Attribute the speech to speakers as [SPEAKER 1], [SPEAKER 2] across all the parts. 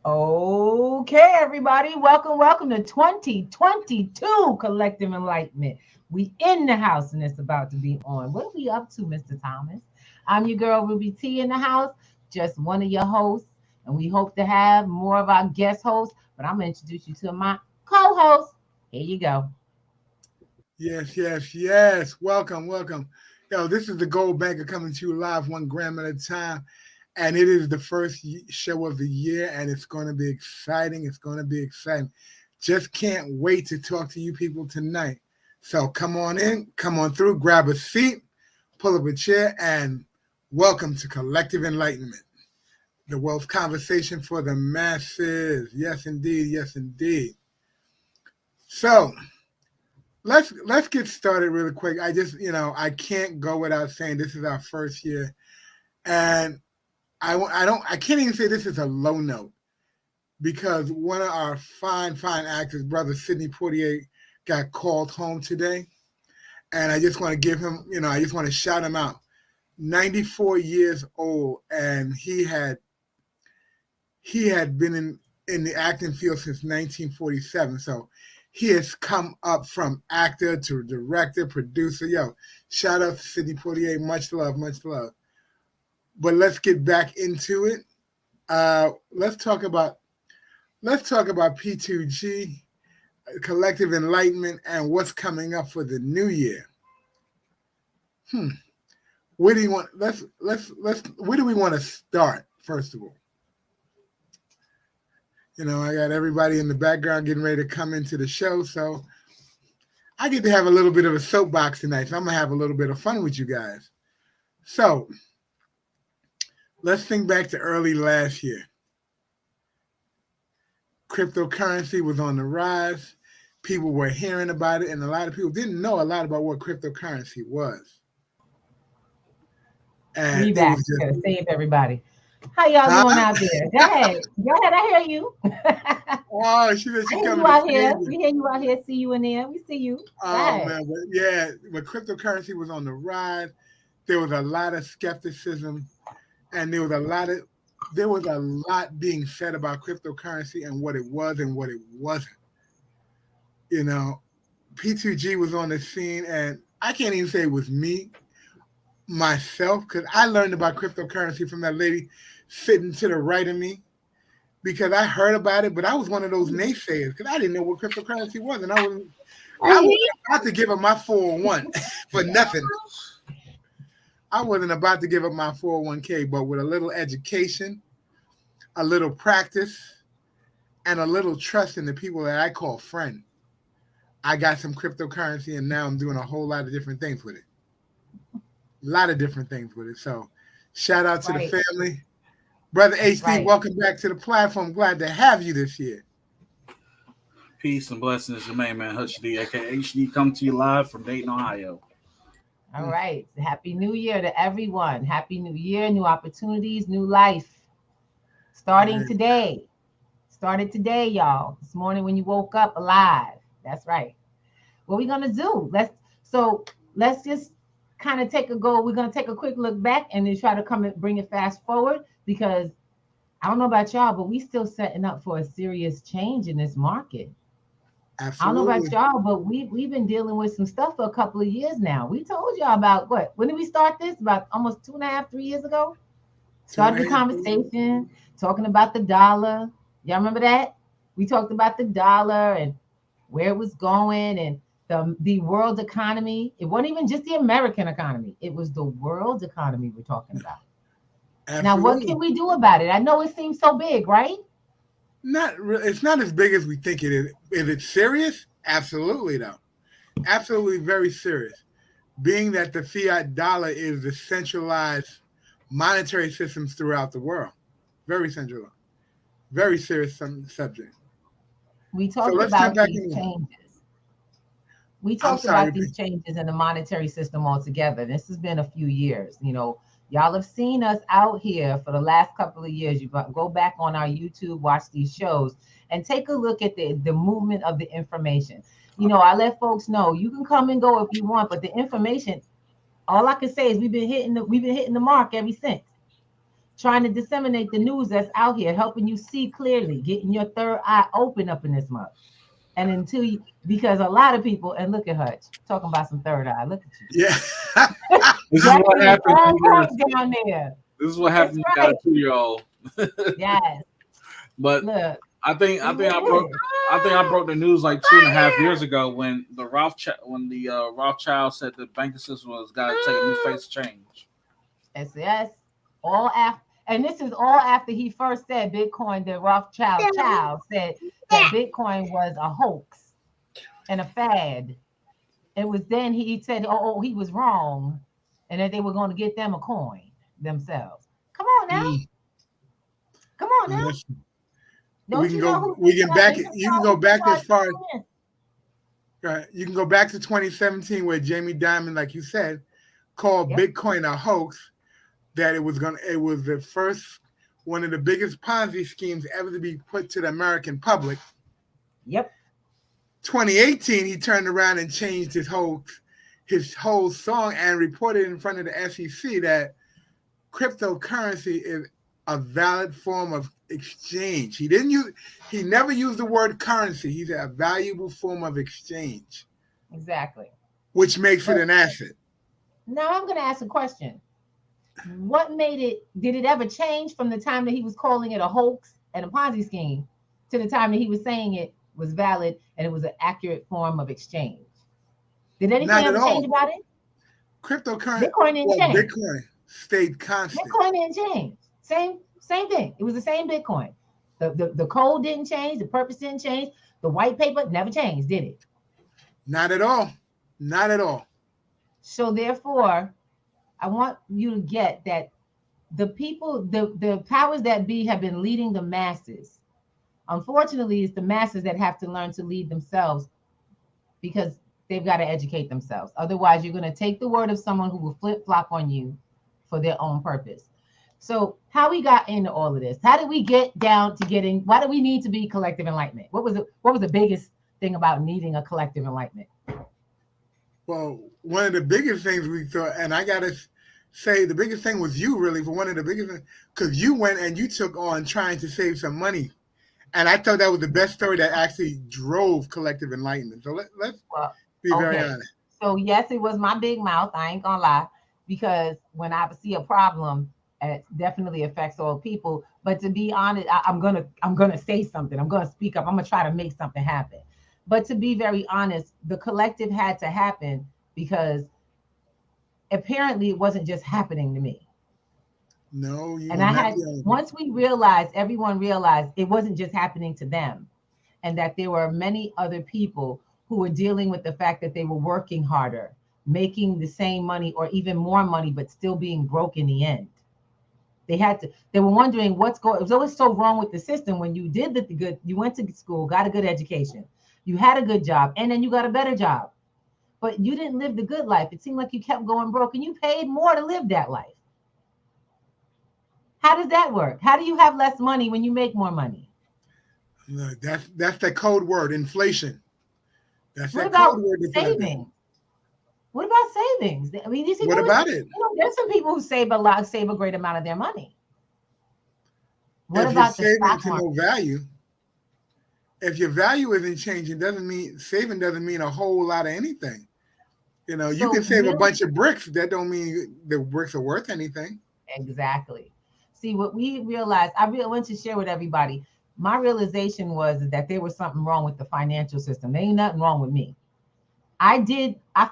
[SPEAKER 1] Okay, everybody, welcome to 2022 Collective Enlightenment. We in the house and it's about to be on. What are we up to, Mr. Thomas? I'm your girl Ruby T in the house, just one of your hosts, and we hope to have more of our guest hosts. But I'm gonna introduce you to my co-host. Here you go.
[SPEAKER 2] Yes. Welcome. Yo, this is the Gold Banker coming to you live 1 gram at a time. And it is the first show of the year, and it's going to be exciting. Just can't wait to talk to you people tonight. So come on in, come on through, grab a seat, pull up a chair, and welcome to Collective Enlightenment, the wealth conversation for the masses. Yes, indeed. So let's get started really quick. I can't go without saying this is our first year, and I can't even say this is a low note because one of our fine actors, brother Sidney Poitier, got called home today, and I just want to give him, I just want to shout him out. 94 years old, and he had been in the acting field since 1947. So he has come up from actor to director, producer. Yo, shout out to Sidney Poitier. Much love. But let's get back into it. Let's talk about P2G, Collective Enlightenment, and what's coming up for the new year. Where do you want? Where do we want to start? First of all, I got everybody in the background getting ready to come into the show, so I get to have a little bit of a soapbox tonight. So I'm gonna have a little bit of fun with you guys. So let's think back to early last year. Cryptocurrency was on the rise. People were hearing about it, and a lot of people didn't know a lot about what cryptocurrency was. And
[SPEAKER 1] We
[SPEAKER 2] it
[SPEAKER 1] back.
[SPEAKER 2] was
[SPEAKER 1] We
[SPEAKER 2] just,
[SPEAKER 1] gotta save everybody. How y'all
[SPEAKER 2] huh?
[SPEAKER 1] doing out there? Go ahead. I hear you.
[SPEAKER 2] Oh, she said
[SPEAKER 1] I
[SPEAKER 2] she
[SPEAKER 1] hear
[SPEAKER 2] coming
[SPEAKER 1] you
[SPEAKER 2] to
[SPEAKER 1] out
[SPEAKER 2] save
[SPEAKER 1] here.
[SPEAKER 2] you.
[SPEAKER 1] We hear you out here. See you in there. We see you. Go
[SPEAKER 2] Oh
[SPEAKER 1] ahead.
[SPEAKER 2] man, but cryptocurrency was on the rise. There was a lot of skepticism, and there was a lot being said about cryptocurrency and what it was and what it wasn't. You know, P2G was on the scene, and I can't even say it was me myself because I learned about cryptocurrency from that lady sitting to the right of me because I heard about it, but I was one of those naysayers because I didn't know what cryptocurrency was, and I wasn't about to give up my 401 for nothing. I wasn't about to give up my 401k, but with a little education, a little practice, and a little trust in the people that I call friend, I got some cryptocurrency, and now I'm doing a whole lot of different things with it. A lot of different things with it. So, shout out to the
[SPEAKER 1] Right.
[SPEAKER 2] family. Brother HD,
[SPEAKER 1] Right.
[SPEAKER 2] welcome back to the platform. Glad to have you this year.
[SPEAKER 3] Peace and blessings, your main man Hutch D, aka HD, come to you live from Dayton, Ohio.
[SPEAKER 1] All right. Happy New Year to everyone. Happy New Year, new opportunities, new life. Starting
[SPEAKER 2] Yeah.
[SPEAKER 1] today. Started today, y'all. This morning when you woke up alive. That's right. What we gonna do? Let's just kind of take a go. We're gonna take a quick look back and then try to come and bring it fast forward because I don't know about y'all, but we still setting up for a serious change in this market. I don't know about
[SPEAKER 2] Absolutely.
[SPEAKER 1] y'all, but we've been dealing with some stuff for a couple of years now. We told y'all about what? When did we start this? About almost 2.5, 3 years ago.
[SPEAKER 2] Two and
[SPEAKER 1] Started
[SPEAKER 2] a
[SPEAKER 1] the
[SPEAKER 2] half.
[SPEAKER 1] conversation talking about the dollar. Y'all remember that? We talked about the dollar and where it was going and the world economy. It wasn't even just the American economy. It was the world economy we're talking about. Now, what
[SPEAKER 2] Absolutely.
[SPEAKER 1] can we do about it? I know it seems so big, right?
[SPEAKER 2] It's not as big as we think it is. Is it serious? Absolutely, though. Absolutely, very serious. Being that the fiat dollar is the centralized monetary systems throughout the world, very centralized, very serious subject.
[SPEAKER 1] We
[SPEAKER 2] So
[SPEAKER 1] talked
[SPEAKER 2] let's jump
[SPEAKER 1] about
[SPEAKER 2] back
[SPEAKER 1] these
[SPEAKER 2] in.
[SPEAKER 1] changes. We
[SPEAKER 2] I'm
[SPEAKER 1] talked
[SPEAKER 2] sorry.
[SPEAKER 1] about these changes in the monetary system altogether. This has been a few years. Y'all have seen us out here for the last couple of years. You go back on our YouTube, watch these shows, and take a look at the movement of the information. I let folks know you can come and go if you want, but the information, all I can say is we've been hitting the mark ever since. trying to disseminate the news that's out here, helping you see clearly, getting your third eye open up in this month. And until you, because a lot of people, and look at Hutch talking about some third eye. Look at you.
[SPEAKER 2] Yeah.
[SPEAKER 3] This is what
[SPEAKER 1] Jeffrey is
[SPEAKER 3] happens.
[SPEAKER 1] on
[SPEAKER 3] When you got,
[SPEAKER 1] point down there.
[SPEAKER 3] this is what
[SPEAKER 1] That's
[SPEAKER 3] happens. When you got
[SPEAKER 1] right.
[SPEAKER 3] a 2-year old.
[SPEAKER 1] Yes.
[SPEAKER 3] But
[SPEAKER 1] Look,
[SPEAKER 3] I think I
[SPEAKER 1] it's
[SPEAKER 3] think
[SPEAKER 1] what
[SPEAKER 3] I
[SPEAKER 1] it
[SPEAKER 3] broke
[SPEAKER 1] is.
[SPEAKER 3] I think I broke the news like 2.5 years ago when the Rothschild said the banking system was got to take a new face change.
[SPEAKER 1] Yes. All after, and this is all after he first said Bitcoin, the Rothschild child said that Bitcoin was a hoax and a fad. It was then he said, he was wrong, and that they were going to get them a coin themselves. Come on now.
[SPEAKER 2] Mm.
[SPEAKER 1] Come on
[SPEAKER 2] Now
[SPEAKER 1] now.
[SPEAKER 2] listen,
[SPEAKER 1] Don't you know who
[SPEAKER 2] we
[SPEAKER 1] this
[SPEAKER 2] can back
[SPEAKER 1] is?
[SPEAKER 2] it. You can go back as far as
[SPEAKER 1] This
[SPEAKER 2] right. You can go back to 2017 where Jamie Dimon, like you said, called
[SPEAKER 1] Yep.
[SPEAKER 2] Bitcoin a hoax. That it was the first one of the biggest Ponzi schemes ever to be put to the American public.
[SPEAKER 1] Yep.
[SPEAKER 2] 2018, he turned around and changed his whole song and reported in front of the SEC that cryptocurrency is a valid form of exchange. He never used the word currency. He said a valuable form of exchange,
[SPEAKER 1] Exactly.
[SPEAKER 2] which makes it
[SPEAKER 1] But
[SPEAKER 2] an asset.
[SPEAKER 1] now I'm going to ask a question. What made it? Did it ever change from the time that he was calling it a hoax and a Ponzi scheme to the time that he was saying it was valid and it was an accurate form of exchange? Did anything
[SPEAKER 2] Not at
[SPEAKER 1] ever change
[SPEAKER 2] all.
[SPEAKER 1] about it?
[SPEAKER 2] Cryptocurrency,
[SPEAKER 1] Bitcoin didn't
[SPEAKER 2] well,
[SPEAKER 1] change.
[SPEAKER 2] Bitcoin stayed constant.
[SPEAKER 1] Bitcoin didn't change. Same thing. It was the same Bitcoin. The code didn't change. The purpose didn't change. The white paper never changed, did it?
[SPEAKER 2] Not at all. Not at all.
[SPEAKER 1] So therefore, I want you to get that the people, the powers that be have been leading the masses. Unfortunately, it's the masses that have to learn to lead themselves because they've got to educate themselves. Otherwise, you're going to take the word of someone who will flip flop on you for their own purpose. So, how we got into all of this? How did we get down to getting? Why do we need to be collective enlightenment? What was it? What was the biggest thing about needing a collective enlightenment?
[SPEAKER 2] Well, one of the biggest things we thought, and I gotta say, the biggest thing was you really for one of the biggest things because you went and you took on trying to save some money, and I thought that was the best story that actually drove collective enlightenment. So let's
[SPEAKER 1] Well,
[SPEAKER 2] be very
[SPEAKER 1] okay.
[SPEAKER 2] honest.
[SPEAKER 1] So yes, it was my big mouth. I ain't gonna lie, because when I see a problem, it definitely affects all people. But to be honest, I'm gonna say something. I'm gonna speak up. I'm gonna try to make something happen. But to be very honest, the collective had to happen because apparently it wasn't just happening to me.
[SPEAKER 2] No, you
[SPEAKER 1] And
[SPEAKER 2] were
[SPEAKER 1] I
[SPEAKER 2] not
[SPEAKER 1] had
[SPEAKER 2] the only one.
[SPEAKER 1] once we realized, everyone realized it wasn't just happening to them, and that there were many other people who were dealing with the fact that they were working harder, making the same money or even more money, but still being broke in the end. They were wondering what's going, it was always so wrong with the system when you did the good, you went to school, got a good education, you had a good job, and then you got a better job. But you didn't live the good life. It seemed like you kept going broke and you paid more to live that life. How does that work? How do you have less money when you make more money?
[SPEAKER 2] No, that's the code word, inflation. That's
[SPEAKER 1] What
[SPEAKER 2] that code
[SPEAKER 1] about
[SPEAKER 2] word to put it there.
[SPEAKER 1] savings? What about savings? I mean, these
[SPEAKER 2] What
[SPEAKER 1] people,
[SPEAKER 2] about it?
[SPEAKER 1] there's some people who save a lot, save a great amount of their money. What
[SPEAKER 2] If you're
[SPEAKER 1] about the
[SPEAKER 2] saving
[SPEAKER 1] stock
[SPEAKER 2] to
[SPEAKER 1] market?
[SPEAKER 2] no value, if your value isn't changing, doesn't mean saving doesn't mean a whole lot of anything. You know, you can
[SPEAKER 1] So
[SPEAKER 2] save a
[SPEAKER 1] really,
[SPEAKER 2] bunch of bricks. That don't mean the bricks are worth anything.
[SPEAKER 1] exactly. See, what we realized, I really want to share with everybody. My realization was that there was something wrong with the financial system. There ain't nothing wrong with me. I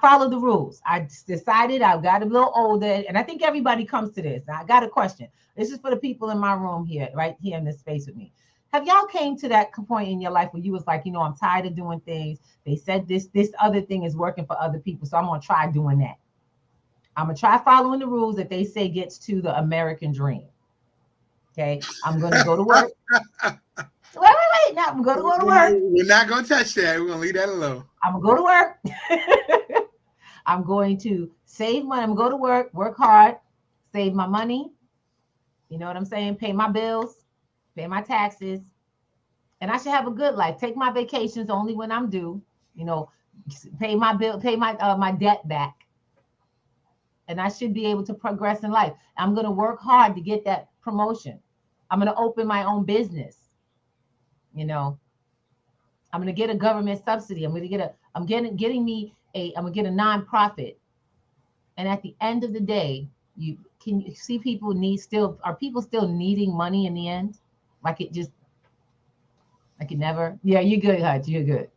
[SPEAKER 1] followed the rules. I decided I got a little older, and I think everybody comes to this. Now, I got a question. This is for the people in my room here, right here in this space with me. Have y'all came to that point in your life where you was like, I'm tired of doing things. They said this other thing is working for other people, so I'm gonna try doing that. I'm gonna try following the rules that they say gets to the American dream. Okay, I'm gonna go to work. Wait. Now I'm gonna go to work.
[SPEAKER 2] We're not going to touch that. We're going to leave that alone.
[SPEAKER 1] I'm gonna go to work. I'm going to save money. I'm gonna go to work hard, save my money. You know what I'm saying? Pay my bills, pay my taxes, and I should have a good life. Take my vacations only when I'm due. You know, pay my bill, pay my debt back. and I should be able to progress in life. I'm going to work hard to get that promotion. I'm going to open my own business. You know, I'm going to get a government subsidy. I'm going to get a nonprofit. And at the end of the day, you see people are people still needing money in the end? Like it just, like it never, yeah, you're good, Hutch, you're good.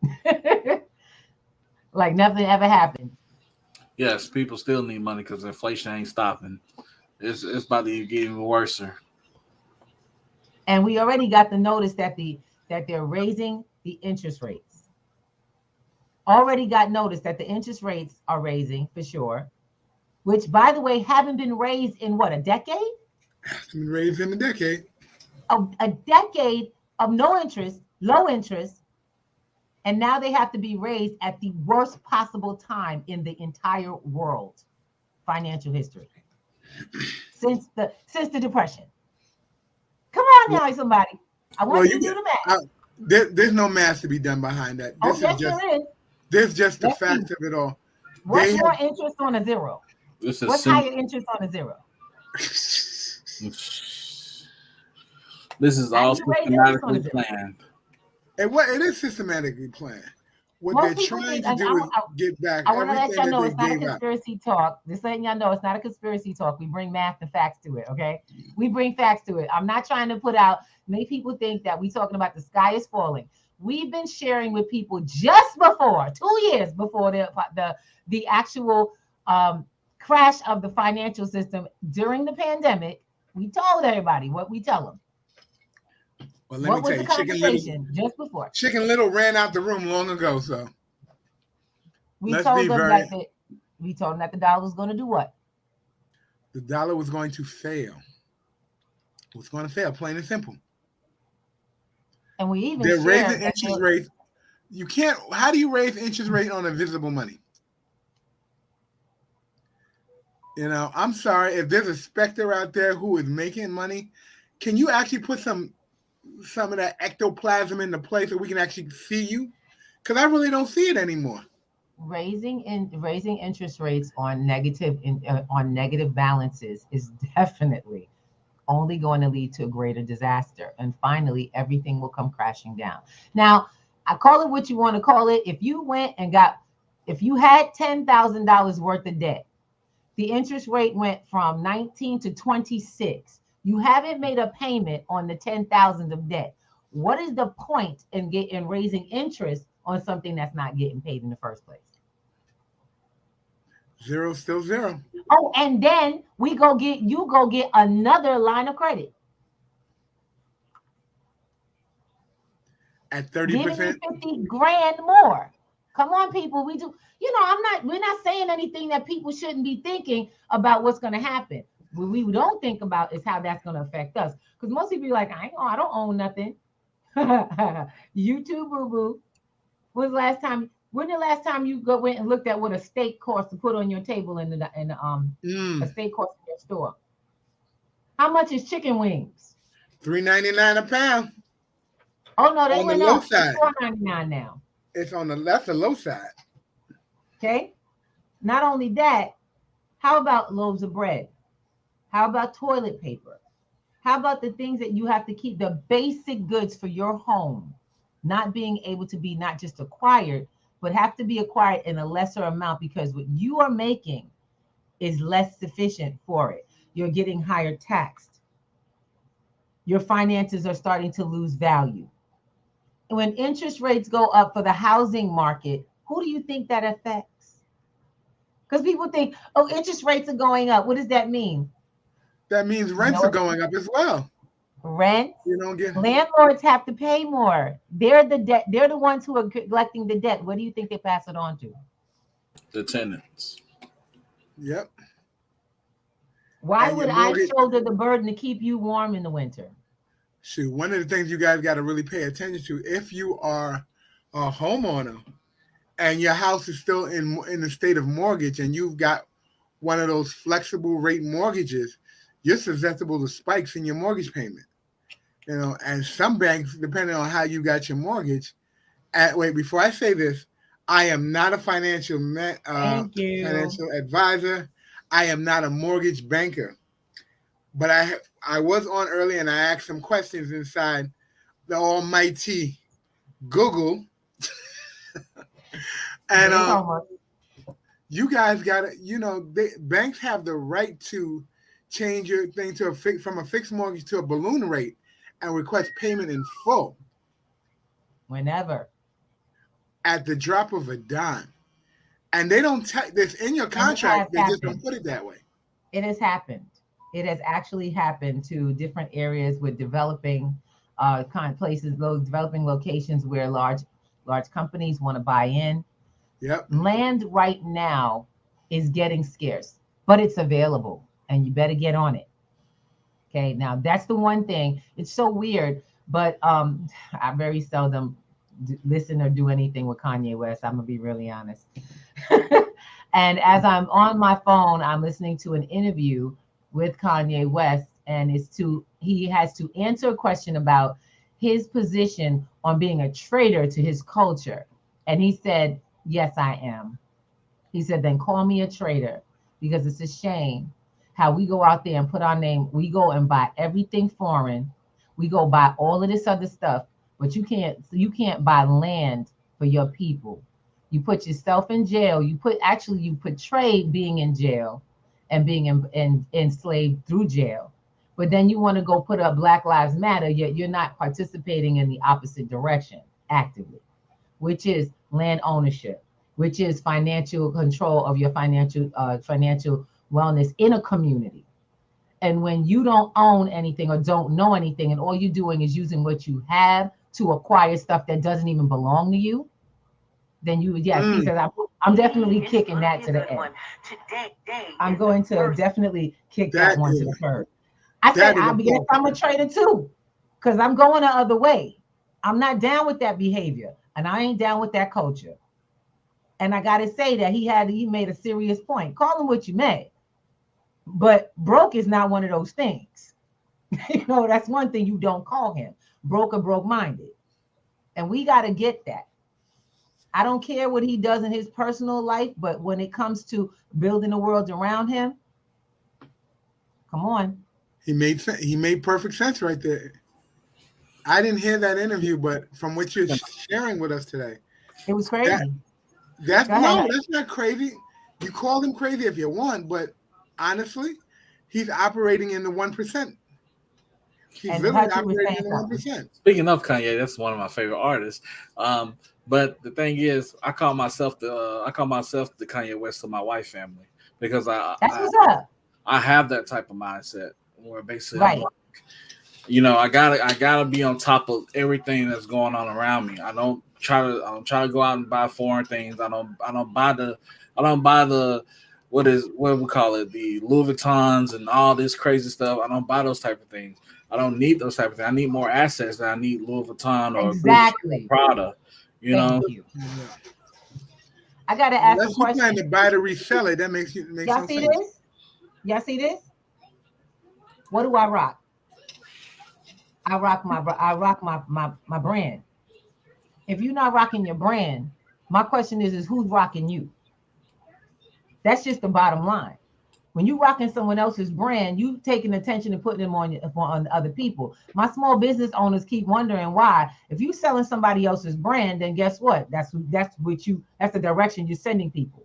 [SPEAKER 1] Like nothing ever happened.
[SPEAKER 3] Yes, people still need money because inflation ain't stopping. It's about to get even worse.
[SPEAKER 1] And we already got the notice that they're raising the interest rates. Already got notice that the interest rates are raising for sure, which by the way haven't been raised in what, a decade?
[SPEAKER 2] It's been raised in a decade.
[SPEAKER 1] A decade of no interest, low interest, and now they have to be raised at the worst possible time in the entire world financial history since the depression. Come on now, somebody. I want you to do the math.
[SPEAKER 2] There's no math to be done behind that.
[SPEAKER 1] Oh, yes, there is.
[SPEAKER 2] This just the
[SPEAKER 1] Let's see.
[SPEAKER 2] fact of it all.
[SPEAKER 1] What's more interest on a zero? What's higher interest on a zero?
[SPEAKER 3] This is all systematically planned.
[SPEAKER 2] It is systematically planned. What they're trying to do is get back
[SPEAKER 1] I want to let y'all know
[SPEAKER 2] everything
[SPEAKER 1] it's
[SPEAKER 2] that
[SPEAKER 1] not
[SPEAKER 2] they
[SPEAKER 1] a
[SPEAKER 2] gave up.
[SPEAKER 1] conspiracy talk. Just letting y'all know it's not a conspiracy talk. We bring math and facts to it, okay? We bring facts to it. I'm not trying to put out, many people think that we talking about the sky is falling. We've been sharing with people just before, 2 years before the actual crash of the financial system during the pandemic. We told everybody what we tell them.
[SPEAKER 2] Well, let
[SPEAKER 1] What
[SPEAKER 2] me
[SPEAKER 1] was
[SPEAKER 2] tell
[SPEAKER 1] the
[SPEAKER 2] you,
[SPEAKER 1] conversation just before?
[SPEAKER 2] Chicken Little ran out the room long ago, so
[SPEAKER 1] We told them that the dollar was going to do what?
[SPEAKER 2] The dollar was going to fail. It was going to fail, plain and simple.
[SPEAKER 1] And we even
[SPEAKER 2] they're raising interest rates. You can't. How do you raise interest rate on invisible money? You know, I'm sorry if there's a specter out there who is making money. Can you actually put some of that ectoplasm into place so we can actually see you? Because I really don't see it anymore.
[SPEAKER 1] Raising interest rates on negative balances is definitely only going to lead to a greater disaster, and finally everything will come crashing down. Now, I call it what you want to call it. If you had $10,000 worth of debt, the interest rate went from 19 to 26. You haven't made a payment on the 10,000 of debt. What is the point in raising interest on something that's not getting paid in the first place?
[SPEAKER 2] Zero, still zero.
[SPEAKER 1] Oh, and then you go get another line of credit
[SPEAKER 2] at 30%.
[SPEAKER 1] Giving you 50 grand more. Come on, people. We're not saying anything that people shouldn't be thinking about what's going to happen. What we don't think about is how that's going to affect us. Because most people be like, I don't own nothing. You too, boo boo. When the last time you went and looked at what a steak costs to put on your table in a steak costs in your store? How much is chicken wings?
[SPEAKER 2] $3.99 a pound.
[SPEAKER 1] Oh no, they went up. It's $4.99 now.
[SPEAKER 2] That's the low side.
[SPEAKER 1] Okay. Not only that, how about loaves of bread? How about toilet paper? How about the things that you have to keep, the basic goods for your home, not being able to be not just acquired, but have to be acquired in a lesser amount because what you are making is less sufficient for it. You're getting higher taxed. Your finances are starting to lose value. And when interest rates go up for the housing market, who do you think that affects? Because people think, oh, interest rates are going up. What does that mean?
[SPEAKER 2] That means rents are going up as well.
[SPEAKER 1] Rent. Landlords have to pay more. They're the ones who are collecting the debt. What do you think they pass it on to?
[SPEAKER 3] The tenants.
[SPEAKER 2] Yep.
[SPEAKER 1] Why would I shoulder the burden to keep you warm in the winter?
[SPEAKER 2] Shoot, one of the things you guys got to really pay attention to, if you are a homeowner and your house is still in the state of mortgage and you've got one of those flexible rate mortgages, you're susceptible to spikes in your mortgage payment. You know, and some banks, depending on how you got your mortgage. Before I say this, I am not a financial advisor. I am not a mortgage banker, but I was on early and I asked some questions inside the almighty Google, and
[SPEAKER 1] There's homework.
[SPEAKER 2] you guys got to, banks have the right to change your thing to from a fixed mortgage to a balloon rate and request payment in full
[SPEAKER 1] Whenever.
[SPEAKER 2] at the drop of a dime. And they don't this in your
[SPEAKER 1] And it has
[SPEAKER 2] contract. They just don't
[SPEAKER 1] happened.
[SPEAKER 2] put it that way.
[SPEAKER 1] It has happened. It has actually happened to different areas with developing kind of places, those developing locations where large companies want to buy in.
[SPEAKER 2] Yep.
[SPEAKER 1] Land right now is getting scarce, but it's available and you better get on it. Okay. Now that's the one thing. It's so weird, but I very seldom listen or do anything with Kanye West. I'm gonna be really honest. And as I'm on my phone, I'm listening to an interview with Kanye West, and he has to answer a question about his position on being a traitor to his culture. And he said, "Yes, I am." He said, "Then call me a traitor because it's a shame how we go out there and put our name, we go and buy everything foreign. We go buy all of this other stuff, but you can't buy land for your people. You put yourself in jail. You portray being in jail and being enslaved through jail. But then you want to go put up Black Lives Matter, yet you're not participating in the opposite direction actively, which is land ownership, which is financial control of your financial wellness in a community. And when you don't own anything or don't know anything, and all you're doing is using what you have to acquire stuff that doesn't even belong to you, then yes, he says, I'm definitely kicking that to the end. I'm going to definitely kick that one to the curb. I said, yes, I'm a traitor too, because I'm going the other way. I'm not down with that behavior, and I ain't down with that culture. And I got to say that he made a serious point. Call him what you may, but broke is not one of those things. That's one thing you don't call him. Broke or broke-minded. And we got to get that. I don't care what he does in his personal life, but when it comes to building the world around him, come on.
[SPEAKER 2] He made perfect sense right there. I didn't hear that interview, but from what you're sharing with us today,
[SPEAKER 1] it was crazy.
[SPEAKER 2] That's not crazy. You call him crazy if you want, but honestly, he's operating in the 1%. He's literally operating in the 1%.
[SPEAKER 3] Speaking of Kanye, that's one of my favorite artists. But the thing is, I call myself the Kanye West of my wife family because
[SPEAKER 1] that's what's up.
[SPEAKER 3] I have that type of mindset where basically
[SPEAKER 1] right.
[SPEAKER 3] I gotta be on top of everything that's going on around me. I don't try to go out and buy foreign things. I don't buy the what we call it, the Louis Vuittons and all this crazy stuff. I don't buy those type of things. I don't need those type of things. I need more assets than I need Louis Vuitton or
[SPEAKER 1] exactly
[SPEAKER 3] Prada.
[SPEAKER 1] Thank you. I gotta ask a question.
[SPEAKER 2] Unless you plan to buy to resell it, that makes
[SPEAKER 1] Y'all see sense. This? Y'all see this? What do I rock? I rock my brand. If you're not rocking your brand, my question is who's rocking you? That's just the bottom line. When you rocking someone else's brand, you taking attention and putting them on other people. My small business owners keep wondering why. If you selling somebody else's brand, then guess what? That's the direction you're sending people.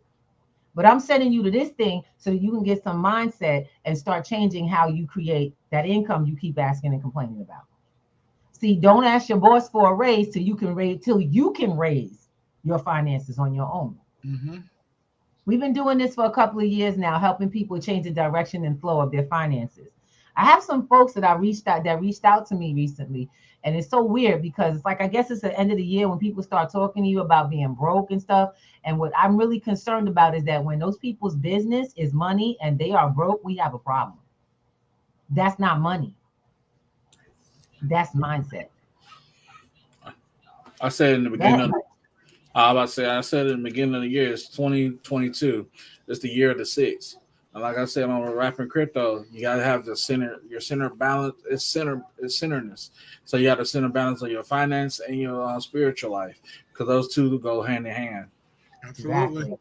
[SPEAKER 1] But I'm sending you to this thing so that you can get some mindset and start changing how you create that income you keep asking and complaining about. See, don't ask your boss for a raise till you can raise your finances on your own.
[SPEAKER 2] Mm-hmm.
[SPEAKER 1] We've been doing this for a couple of years now, helping people change the direction and flow of their finances. I have some folks that reached out to me recently, and it's so weird because it's like, I guess it's the end of the year when people start talking to you about being broke and stuff. And what I'm really concerned about is that when those people's business is money and they are broke, we have a problem. That's not money. That's mindset.
[SPEAKER 3] I said in the beginning I said in the beginning of the year, it's 2022. It's the year of the six. And like I said, on rapping crypto, you gotta have your center balance. It's centeredness. So you have the center balance of your finance and your spiritual life, because those two go hand in hand.
[SPEAKER 2] Absolutely.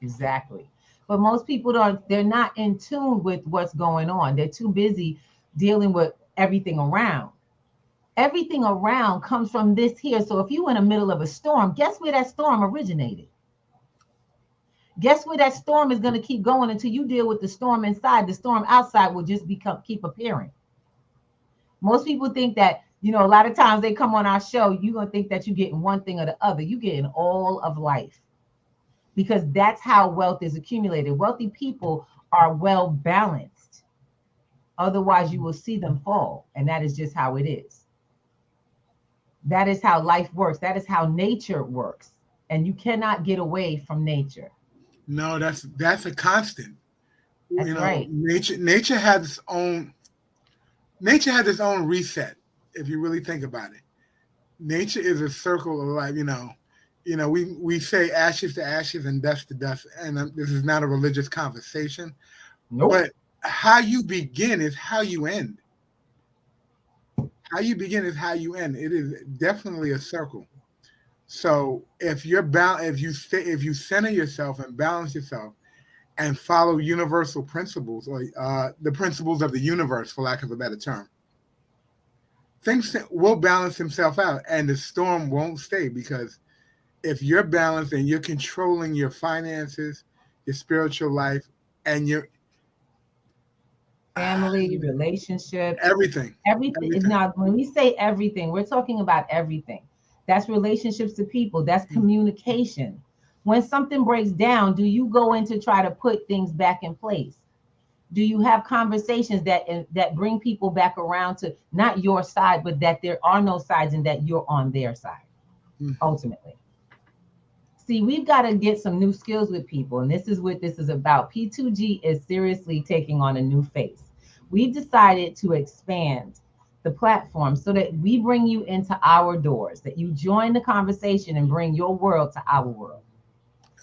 [SPEAKER 1] Exactly. But most people don't, they're not in tune with what's going on. They're too busy dealing with everything around. Everything around comes from this here. So if you're in the middle of a storm, guess where that storm originated? Guess where that storm is going to keep going until you deal with the storm inside. The storm outside will just keep appearing. Most people think that, a lot of times they come on our show, you're going to think that you're getting one thing or the other. You're getting all of life, because that's how wealth is accumulated. Wealthy people are well balanced. Otherwise, you will see them fall. And that is just how it is. That is how life works. That is how nature works. And you cannot get away from nature.
[SPEAKER 2] No, that's a constant.
[SPEAKER 1] That's right.
[SPEAKER 2] Nature has its own reset. If you really think about it, nature is a circle of life. We say ashes to ashes and dust to dust, and this is not a religious conversation.
[SPEAKER 1] Nope.
[SPEAKER 2] But how you begin is how you end. How you begin is how you end. It is definitely a circle. So if if you center yourself and balance yourself and follow universal principles, or the principles of the universe, for lack of a better term, things will balance themselves out, and the storm won't stay. Because if you're balanced and you're controlling your finances, your spiritual life, and your
[SPEAKER 1] family, relationships,
[SPEAKER 2] everything.
[SPEAKER 1] Everything. Now, when we say everything, we're talking about everything. That's relationships to people. That's communication. When something breaks down, do you go in to try to put things back in place? Do you have conversations that bring people back around to not your side, but that there are no sides and that you're on their side, ultimately? See, we've got to get some new skills with people, and this is what this is about. P2G is seriously taking on a new face. We've decided to expand the platform so that we bring you into our doors, that you join the conversation and bring your world to our world.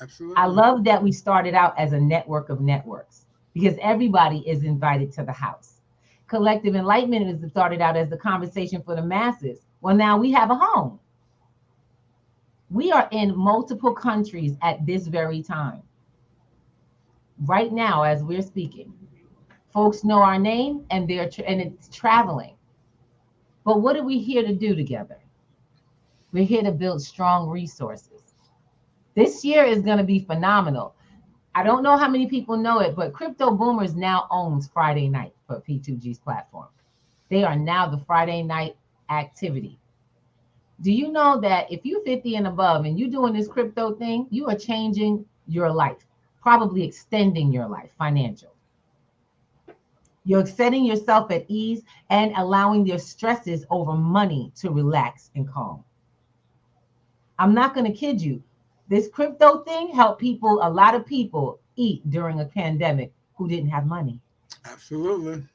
[SPEAKER 2] Absolutely.
[SPEAKER 1] I love that we started out as a network of networks, because everybody is invited to the house. Collective Enlightenment is started out as the conversation for the masses. Well, now we have a home. We are in multiple countries at this very time. Right now, as we're speaking, folks know our name, and it's traveling. But what are we here to do together? We're here to build strong resources. This year is going to be phenomenal. I don't know how many people know it, but Crypto Boomers now owns Friday night for P2G's platform. They are now the Friday night activity. Do you know that if you're 50 and above and you're doing this crypto thing, you are changing your life, probably extending your life, financial. You're setting yourself at ease and allowing your stresses over money to relax and calm. I'm not going to kid you. This crypto thing helped a lot of people eat during a pandemic who didn't have money.
[SPEAKER 2] Absolutely.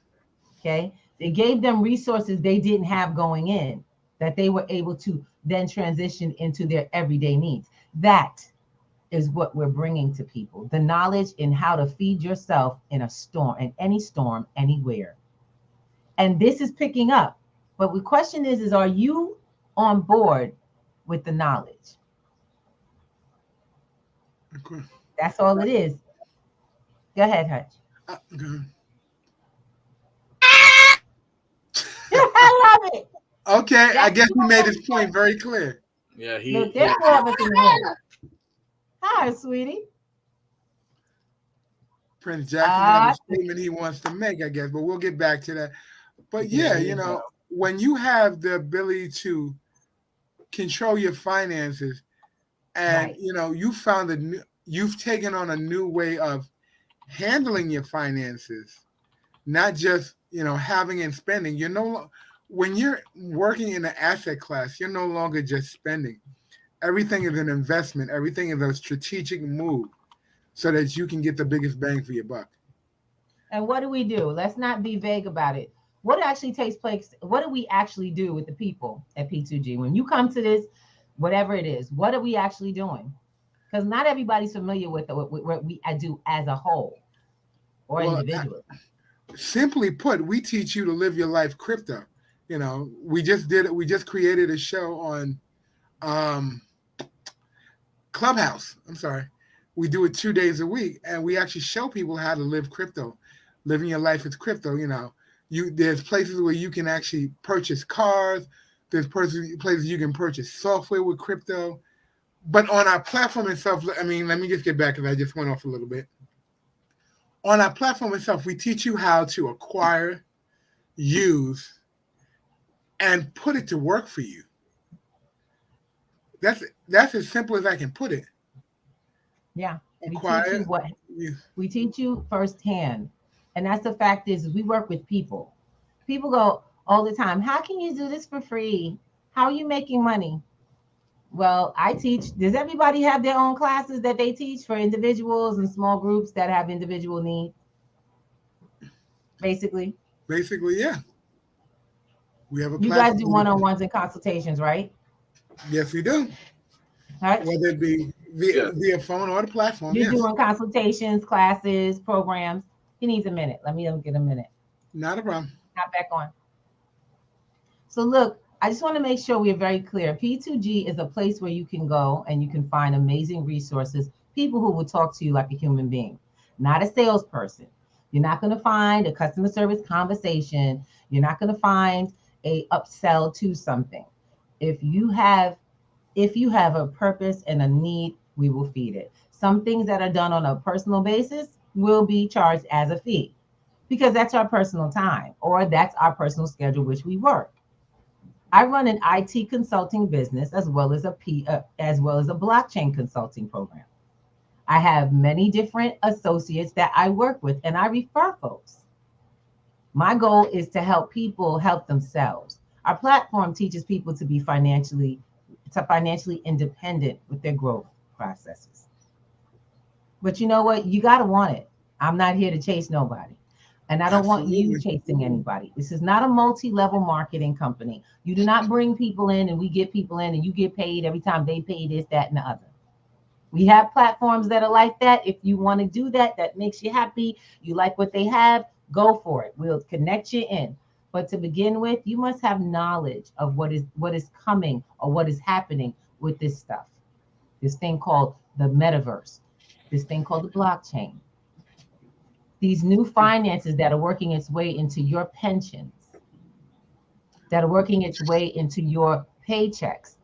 [SPEAKER 1] Okay. They gave them resources they didn't have going in, that they were able to then transition into their everyday needs. That is what we're bringing to people. The knowledge in how to feed yourself in a storm, in any storm, anywhere. And this is picking up. But the question is are you on board with the knowledge?
[SPEAKER 2] Okay.
[SPEAKER 1] That's all it is. Go ahead, Hutch.
[SPEAKER 2] Okay.
[SPEAKER 1] I love it.
[SPEAKER 2] Okay, I guess he made his point very clear.
[SPEAKER 3] Yeah,
[SPEAKER 1] Look, there's four of us in the room. Hi, sweetie.
[SPEAKER 2] Prince Jackson has a statement he wants to make, I guess, but we'll get back to that. But yeah, when you have the ability to control your finances, and
[SPEAKER 1] Right.
[SPEAKER 2] you've taken on a new way of handling your finances, not just having and spending. When you're working in an asset class, you're no longer just spending. Everything is an investment. Everything is a strategic move so that you can get the biggest bang for your buck.
[SPEAKER 1] And what do we do? Let's not be vague about it. What actually takes place? What do we actually do with the people at P2G? When you come to this, whatever it is, what are we actually doing? Because not everybody's familiar with what we do as a whole or individually.
[SPEAKER 2] Simply put, we teach you to live your life crypto. We just created a show on Clubhouse. I'm sorry. We do it 2 days a week, and we actually show people how to live crypto, living your life with crypto. There's places where you can actually purchase cars. There's places you can purchase software with crypto. But on our platform itself, I mean, let me just get back because I just went off a little bit. On our platform itself, we teach you how to acquire, use, and put it to work for you. That's as simple as I can put it.
[SPEAKER 1] Yeah. We teach you
[SPEAKER 2] Acquire.
[SPEAKER 1] what we teach you firsthand. And that's the fact is we work with people. People go all the time, how can you do this for free? How are you making money? Well, I teach. Does everybody have their own classes that they teach for individuals and small groups that have individual needs? Basically,
[SPEAKER 2] Basically, yeah. We have a
[SPEAKER 1] you guys
[SPEAKER 2] platform.
[SPEAKER 1] do one-on-ones and consultations, right?
[SPEAKER 2] Yes, we do.
[SPEAKER 1] Right?
[SPEAKER 2] Whether it be
[SPEAKER 3] Yeah.
[SPEAKER 2] via phone or the platform,
[SPEAKER 1] You're
[SPEAKER 2] yes.
[SPEAKER 1] doing consultations, classes, programs. He needs a minute. Let me get a minute.
[SPEAKER 2] Not a problem.
[SPEAKER 1] Not back on. So look, I just want to make sure we're very clear. P2G is a place where you can go and you can find amazing resources, people who will talk to you like a human being, not a salesperson. You're not going to find a customer service conversation. You're not going to find a upsell to something. If you have a purpose and a need, we will feed it. Some things that are done on a personal basis will be charged as a fee because that's our personal time or that's our personal schedule which we work. I run an IT consulting business as well as a blockchain consulting program. I have many different associates that I work with and I refer folks. My goal is to help people help themselves. Our platform teaches people to financially independent with their growth processes. But you know what? You got to want it. I'm not here to chase nobody. And I don't want you
[SPEAKER 2] Absolutely.
[SPEAKER 1] chasing anybody. This is not a multi-level marketing company. You do not bring people in and we get people in and you get paid every time they pay this, that, and the other. We have platforms that are like that. If you want to do that, that makes you happy, you like what they have, go for it. We'll connect you in. But to begin with, you must have knowledge of what is coming or what is happening with this stuff. This thing called the metaverse, this thing called the blockchain, these new finances that are working its way into your pensions, that are working its way into your paychecks.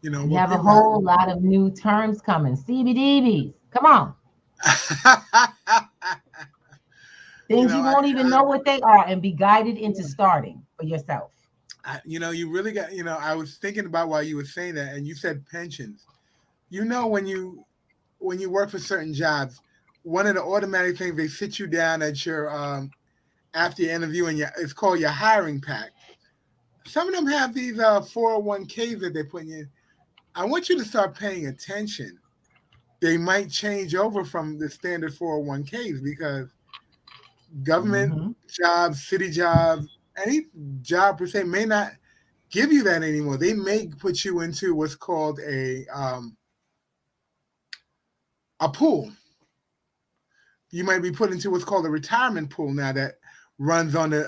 [SPEAKER 1] We
[SPEAKER 2] What
[SPEAKER 1] have a
[SPEAKER 2] people
[SPEAKER 1] whole lot of new terms coming. CBDBs. Come on.
[SPEAKER 2] you
[SPEAKER 1] Things
[SPEAKER 2] know,
[SPEAKER 1] you
[SPEAKER 2] I,
[SPEAKER 1] won't even know what they are and be guided into starting for yourself.
[SPEAKER 2] you really got, I was thinking about while you were saying that, and you said pensions. When you work for certain jobs, one of the automatic things they sit you down at your after your interview and it's called your hiring pack. Some of them have these 401ks that they put in. I want you to start paying attention. They might change over from the standard 401ks because government
[SPEAKER 1] Mm-hmm.
[SPEAKER 2] jobs, city jobs, any job per se may not give you that anymore. They may put you into what's called a pool. You might be put into what's called a retirement pool now that runs on the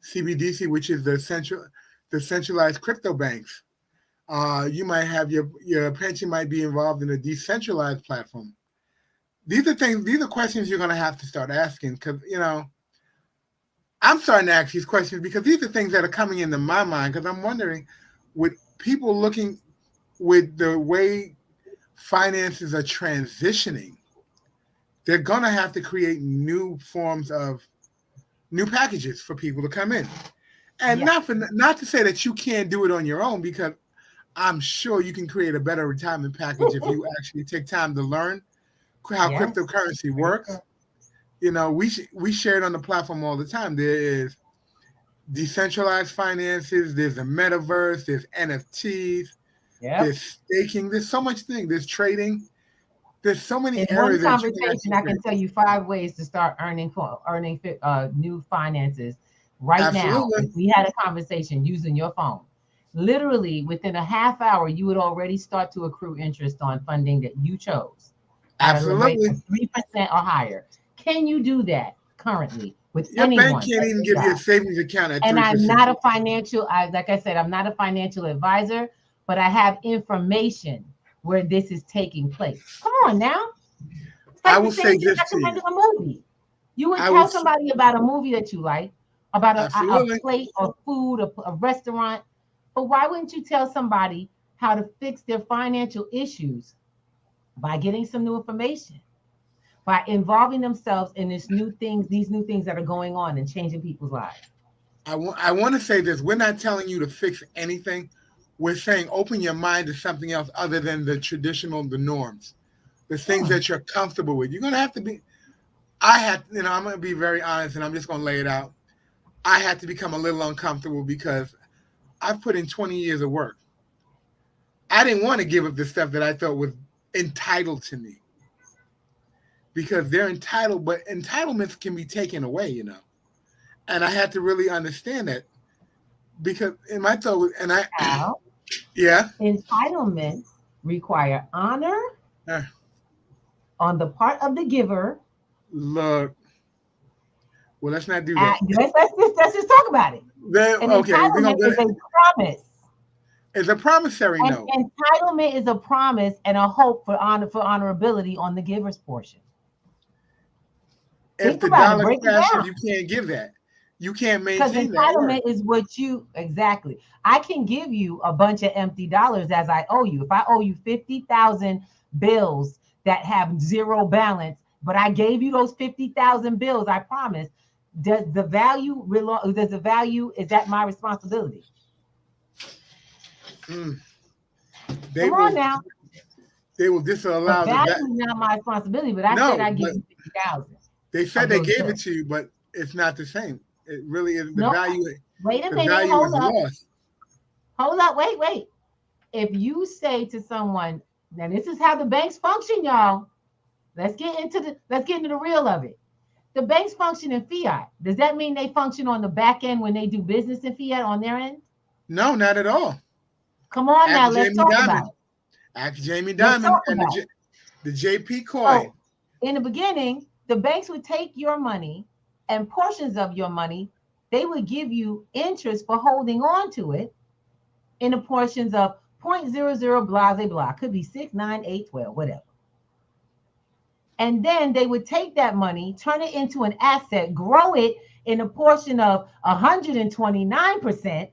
[SPEAKER 2] CBDC, which is the centralized crypto banks. You might have your pension might be involved in a decentralized platform. These are questions you're going to have to start asking because, I'm starting to ask these questions because these are things that are coming into my mind because I'm wondering with people looking with the way finances are transitioning, they're going to have to create new forms of new packages for people to come in. And
[SPEAKER 1] Yeah.
[SPEAKER 2] not to say that you can't do it on your own because I'm sure you can create a better retirement package if you actually take time to learn how
[SPEAKER 1] Yes.
[SPEAKER 2] cryptocurrency
[SPEAKER 1] Very true.
[SPEAKER 2] works. We share it on the platform all the time. There is decentralized finances, there's a metaverse, there's NFTs,
[SPEAKER 1] Yep.
[SPEAKER 2] there's staking, there's so much thing, there's trading, there's so many
[SPEAKER 1] In one
[SPEAKER 2] areas that you can
[SPEAKER 1] conversation,
[SPEAKER 2] actually
[SPEAKER 1] I
[SPEAKER 2] create.
[SPEAKER 1] can tell you 5 ways to start earning new finances right now.
[SPEAKER 2] Absolutely.
[SPEAKER 1] If we had a conversation using your phone, literally within a half hour, you would already start to accrue interest on funding that you chose at a rate
[SPEAKER 2] Absolutely.
[SPEAKER 1] of 3% or higher. Can you do that currently with
[SPEAKER 2] Your bank
[SPEAKER 1] anyone
[SPEAKER 2] can't
[SPEAKER 1] at
[SPEAKER 2] even
[SPEAKER 1] your
[SPEAKER 2] give you a
[SPEAKER 1] job?
[SPEAKER 2] savings account at
[SPEAKER 1] And I'm
[SPEAKER 2] 3%.
[SPEAKER 1] not like I said, I'm not a financial advisor, but I have information where this is taking place. Come on now. It's
[SPEAKER 2] I
[SPEAKER 1] like the
[SPEAKER 2] will say
[SPEAKER 1] same thing
[SPEAKER 2] this to you.
[SPEAKER 1] recommending a movie. You would
[SPEAKER 2] I will
[SPEAKER 1] tell somebody about a movie that you like, about a
[SPEAKER 2] absolutely.
[SPEAKER 1] plate or food, a restaurant. But why wouldn't you tell somebody how to fix their financial issues by getting some new information, by involving themselves in these new things that are going on and changing people's lives?
[SPEAKER 2] I want to say this. We're not telling you to fix anything. We're saying open your mind to something else other than the traditional, the norms, the things
[SPEAKER 1] Hmm.
[SPEAKER 2] that you're comfortable with. You're gonna have to be. I had, I'm gonna be very honest, and I'm just gonna lay it out. I had to become a little uncomfortable because I've put in 20 years of work. I didn't want to give up the stuff that I thought was entitled to me because they're entitled, but entitlements can be taken away. And I had to really understand that because in my thought, and I,
[SPEAKER 1] How
[SPEAKER 2] yeah,
[SPEAKER 1] entitlements require honor
[SPEAKER 2] uh,
[SPEAKER 1] on the part of the giver.
[SPEAKER 2] look, well, let's not do that.
[SPEAKER 1] Let's just talk about it. An
[SPEAKER 2] Okay, we're gonna
[SPEAKER 1] entitlement
[SPEAKER 2] go.
[SPEAKER 1] is a promise.
[SPEAKER 2] It's a promissory
[SPEAKER 1] An
[SPEAKER 2] note.
[SPEAKER 1] entitlement is a promise and a hope for honorability on the giver's portion.
[SPEAKER 2] If
[SPEAKER 1] Think
[SPEAKER 2] the
[SPEAKER 1] about it,
[SPEAKER 2] dollar
[SPEAKER 1] break it
[SPEAKER 2] crashes,
[SPEAKER 1] down.
[SPEAKER 2] you can't give that. You can't
[SPEAKER 1] Because
[SPEAKER 2] maintain that word.
[SPEAKER 1] entitlement is what you exactly. I can give you a bunch of empty dollars as I owe you. If I owe you 50,000 bills that have zero balance, but I gave you those 50,000 bills, I promise. Does the value is that my responsibility?
[SPEAKER 2] Mm. They
[SPEAKER 1] Come on
[SPEAKER 2] will.
[SPEAKER 1] now.
[SPEAKER 2] They will
[SPEAKER 1] The
[SPEAKER 2] disallow the
[SPEAKER 1] value
[SPEAKER 2] vet.
[SPEAKER 1] is not my responsibility, but I said
[SPEAKER 2] No,
[SPEAKER 1] I give
[SPEAKER 2] but
[SPEAKER 1] you 50,000
[SPEAKER 2] they said
[SPEAKER 1] of
[SPEAKER 2] they
[SPEAKER 1] those
[SPEAKER 2] gave it
[SPEAKER 1] bills.
[SPEAKER 2] to you, but it's not the same. It really is. The
[SPEAKER 1] No,
[SPEAKER 2] value.
[SPEAKER 1] wait a
[SPEAKER 2] The
[SPEAKER 1] minute,
[SPEAKER 2] value is lost.
[SPEAKER 1] hold up, wait. If you say to someone, now this is how the banks function, y'all. Let's get into the real of it. The banks function in fiat. Does that mean they function on the back end when they do business in fiat on their end?
[SPEAKER 2] No, not at all.
[SPEAKER 1] Come on
[SPEAKER 2] Ask
[SPEAKER 1] now, let's
[SPEAKER 2] Jamie
[SPEAKER 1] talk about
[SPEAKER 2] Dimon.
[SPEAKER 1] it.
[SPEAKER 2] Ask Jamie
[SPEAKER 1] Let's
[SPEAKER 2] Dimon
[SPEAKER 1] talk
[SPEAKER 2] and
[SPEAKER 1] about it.
[SPEAKER 2] the JP coin.
[SPEAKER 1] So, in the beginning, the banks would take your money and portions of your money, they would give you interest for holding on to it in the portions of zero point zero 0.00 blah, blah. Could be 6, 9, 8, 12, whatever. And then they would take that money, turn it into an asset, grow it in a portion of 129%,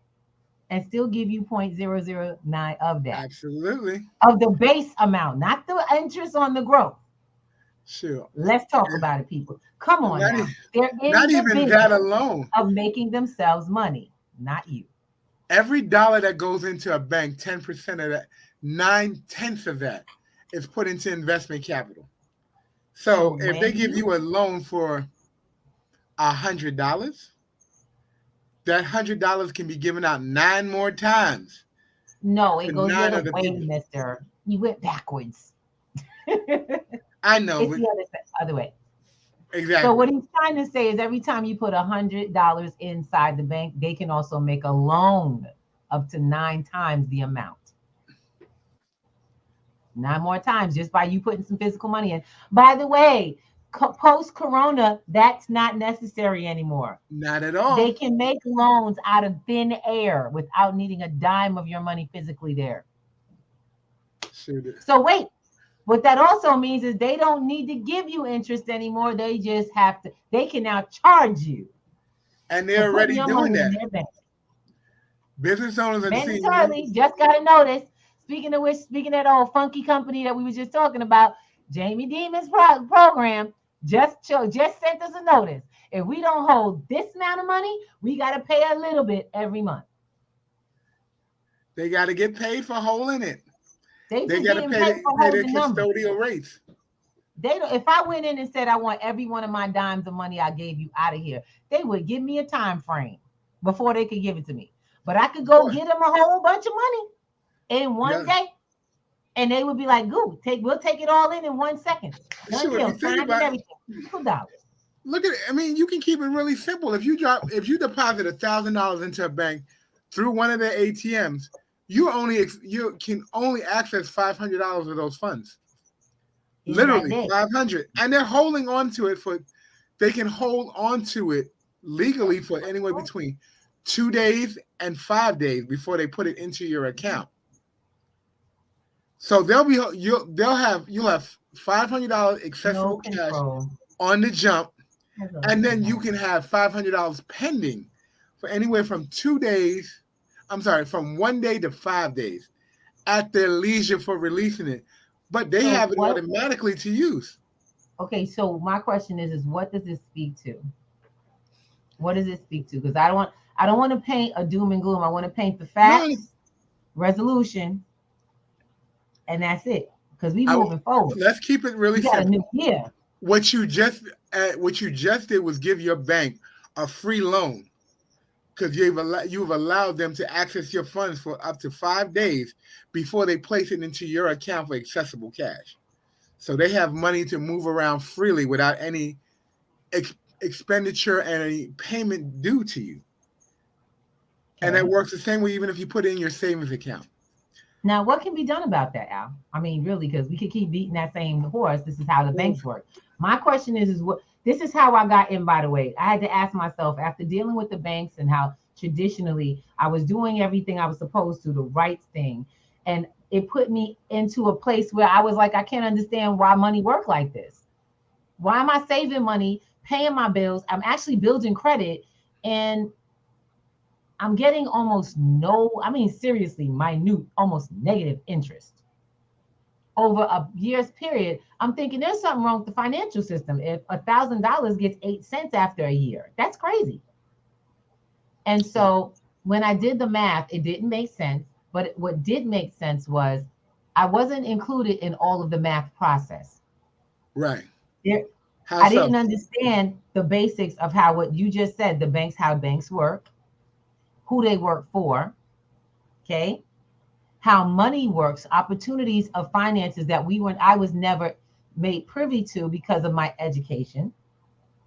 [SPEAKER 1] and still give you 0.009 of that,
[SPEAKER 2] Absolutely.
[SPEAKER 1] of the base amount, not the interest on the growth.
[SPEAKER 2] Sure.
[SPEAKER 1] Let's talk about it, people. Come on
[SPEAKER 2] Not,
[SPEAKER 1] now. They're in
[SPEAKER 2] not
[SPEAKER 1] the
[SPEAKER 2] even that
[SPEAKER 1] business
[SPEAKER 2] alone.
[SPEAKER 1] of making themselves money, not you.
[SPEAKER 2] Every dollar that goes into a bank, 10% of that, 9/10 of that is put into investment capital.
[SPEAKER 1] So
[SPEAKER 2] So if they
[SPEAKER 1] when
[SPEAKER 2] give
[SPEAKER 1] you,
[SPEAKER 2] you a loan for $100, that $100 can be given out 9 more times
[SPEAKER 1] no, it
[SPEAKER 2] to
[SPEAKER 1] goes the
[SPEAKER 2] nine
[SPEAKER 1] other
[SPEAKER 2] other
[SPEAKER 1] way,
[SPEAKER 2] people.
[SPEAKER 1] mister. You went backwards.
[SPEAKER 2] I know,
[SPEAKER 1] It's
[SPEAKER 2] but
[SPEAKER 1] the other way. So
[SPEAKER 2] exactly.
[SPEAKER 1] what he's trying to say is every time you put $100 inside the bank, they can also make a loan up to 9 times the amount. 9 more times just by you putting some physical money in. By the way, post Corona, that's not necessary anymore.
[SPEAKER 2] Not at all.
[SPEAKER 1] They can make loans out of thin air without needing a dime of your money physically there.
[SPEAKER 2] Shoot.
[SPEAKER 1] So wait, what that also means is they don't need to give you interest anymore. They just have to, they can now charge you
[SPEAKER 2] And
[SPEAKER 1] for
[SPEAKER 2] they're
[SPEAKER 1] putting
[SPEAKER 2] already
[SPEAKER 1] your
[SPEAKER 2] doing
[SPEAKER 1] money in
[SPEAKER 2] that.
[SPEAKER 1] their bank.
[SPEAKER 2] Business owners are seeing them.
[SPEAKER 1] Mandatorily, just got to notice. Speaking of which, speaking of that old funky company that we were just talking about, Jamie Demon's program just sent us a notice. If we don't hold this amount of money, we got to pay a little bit every month.
[SPEAKER 2] They got to get paid for holding it.
[SPEAKER 1] They
[SPEAKER 2] They
[SPEAKER 1] just
[SPEAKER 2] got to
[SPEAKER 1] getting paid for
[SPEAKER 2] pay their
[SPEAKER 1] holding numbers.
[SPEAKER 2] custodial rates.
[SPEAKER 1] They don't. If I went in and said I want every one of my dimes of money I gave you out of here, they would give me a time frame before they could give it to me. But I could
[SPEAKER 2] Of
[SPEAKER 1] go
[SPEAKER 2] course.
[SPEAKER 1] get them a whole bunch of money in one
[SPEAKER 2] Yeah.
[SPEAKER 1] day, and they would be like, "Goo, we'll take it all in 1 second. Done
[SPEAKER 2] Sure. If you
[SPEAKER 1] deal,
[SPEAKER 2] think
[SPEAKER 1] signed and
[SPEAKER 2] about it,
[SPEAKER 1] everything. $2.
[SPEAKER 2] look at it. I mean, you can keep it really simple. If you deposit $1,000 into a bank through one of their ATMs, you can only access $500 of those funds.
[SPEAKER 1] In that
[SPEAKER 2] Literally
[SPEAKER 1] day.
[SPEAKER 2] 500, and they're holding on to it for. They can hold on to it legally for anywhere between 2 days and 5 days before they put it into your account. So you'll have $500
[SPEAKER 1] No
[SPEAKER 2] accessible cash
[SPEAKER 1] control.
[SPEAKER 2] on the jump,
[SPEAKER 1] That's
[SPEAKER 2] and then you
[SPEAKER 1] nice.
[SPEAKER 2] can have $500 pending for anywhere from 2 days. I'm sorry, from 1 day to 5 days at their leisure for releasing it. But they
[SPEAKER 1] So
[SPEAKER 2] have it
[SPEAKER 1] what?
[SPEAKER 2] automatically to use.
[SPEAKER 1] Okay, so my question is what does this speak to? What does it speak to? Because I don't want to paint a doom and gloom. I want to paint the
[SPEAKER 2] No,
[SPEAKER 1] facts, resolution, and that's it. Because we
[SPEAKER 2] I,
[SPEAKER 1] moving forward.
[SPEAKER 2] let's keep it
[SPEAKER 1] We
[SPEAKER 2] really
[SPEAKER 1] got a
[SPEAKER 2] simple.
[SPEAKER 1] new year.
[SPEAKER 2] What you just did was give your bank a free loan because you've allowed them to access your funds for up to 5 days before they place it into your account for accessible cash. So they have money to move around freely without any expenditure and any payment due to you. And that
[SPEAKER 1] Okay.
[SPEAKER 2] works the same way even if you put it in your savings account.
[SPEAKER 1] Now, what can be done about that, Al? I mean, really, because we could keep beating that same horse. This is how the
[SPEAKER 2] Well,
[SPEAKER 1] banks work. My question is what this is how I got in, by the way. I had to ask myself after dealing with the banks and how traditionally I was doing everything I was supposed to, the right thing. And it put me into a place where I was like, I can't understand why money work like this. Why am I saving money, paying my bills? I'm actually building credit and I'm getting almost no, I mean, seriously, minute, almost negative interest over a year's period. I'm thinking there's something wrong with the financial system. If $1,000 gets 8 cents after a year, that's crazy. And so when I did the math, it didn't make sense. But what did make sense was I wasn't included in all of the math process.
[SPEAKER 2] right.
[SPEAKER 1] There,
[SPEAKER 2] How
[SPEAKER 1] I
[SPEAKER 2] so?
[SPEAKER 1] didn't understand the basics of how what you just said, the banks, how banks work, who they work for, okay? How money works, opportunities of finances that I was never made privy to because of my education.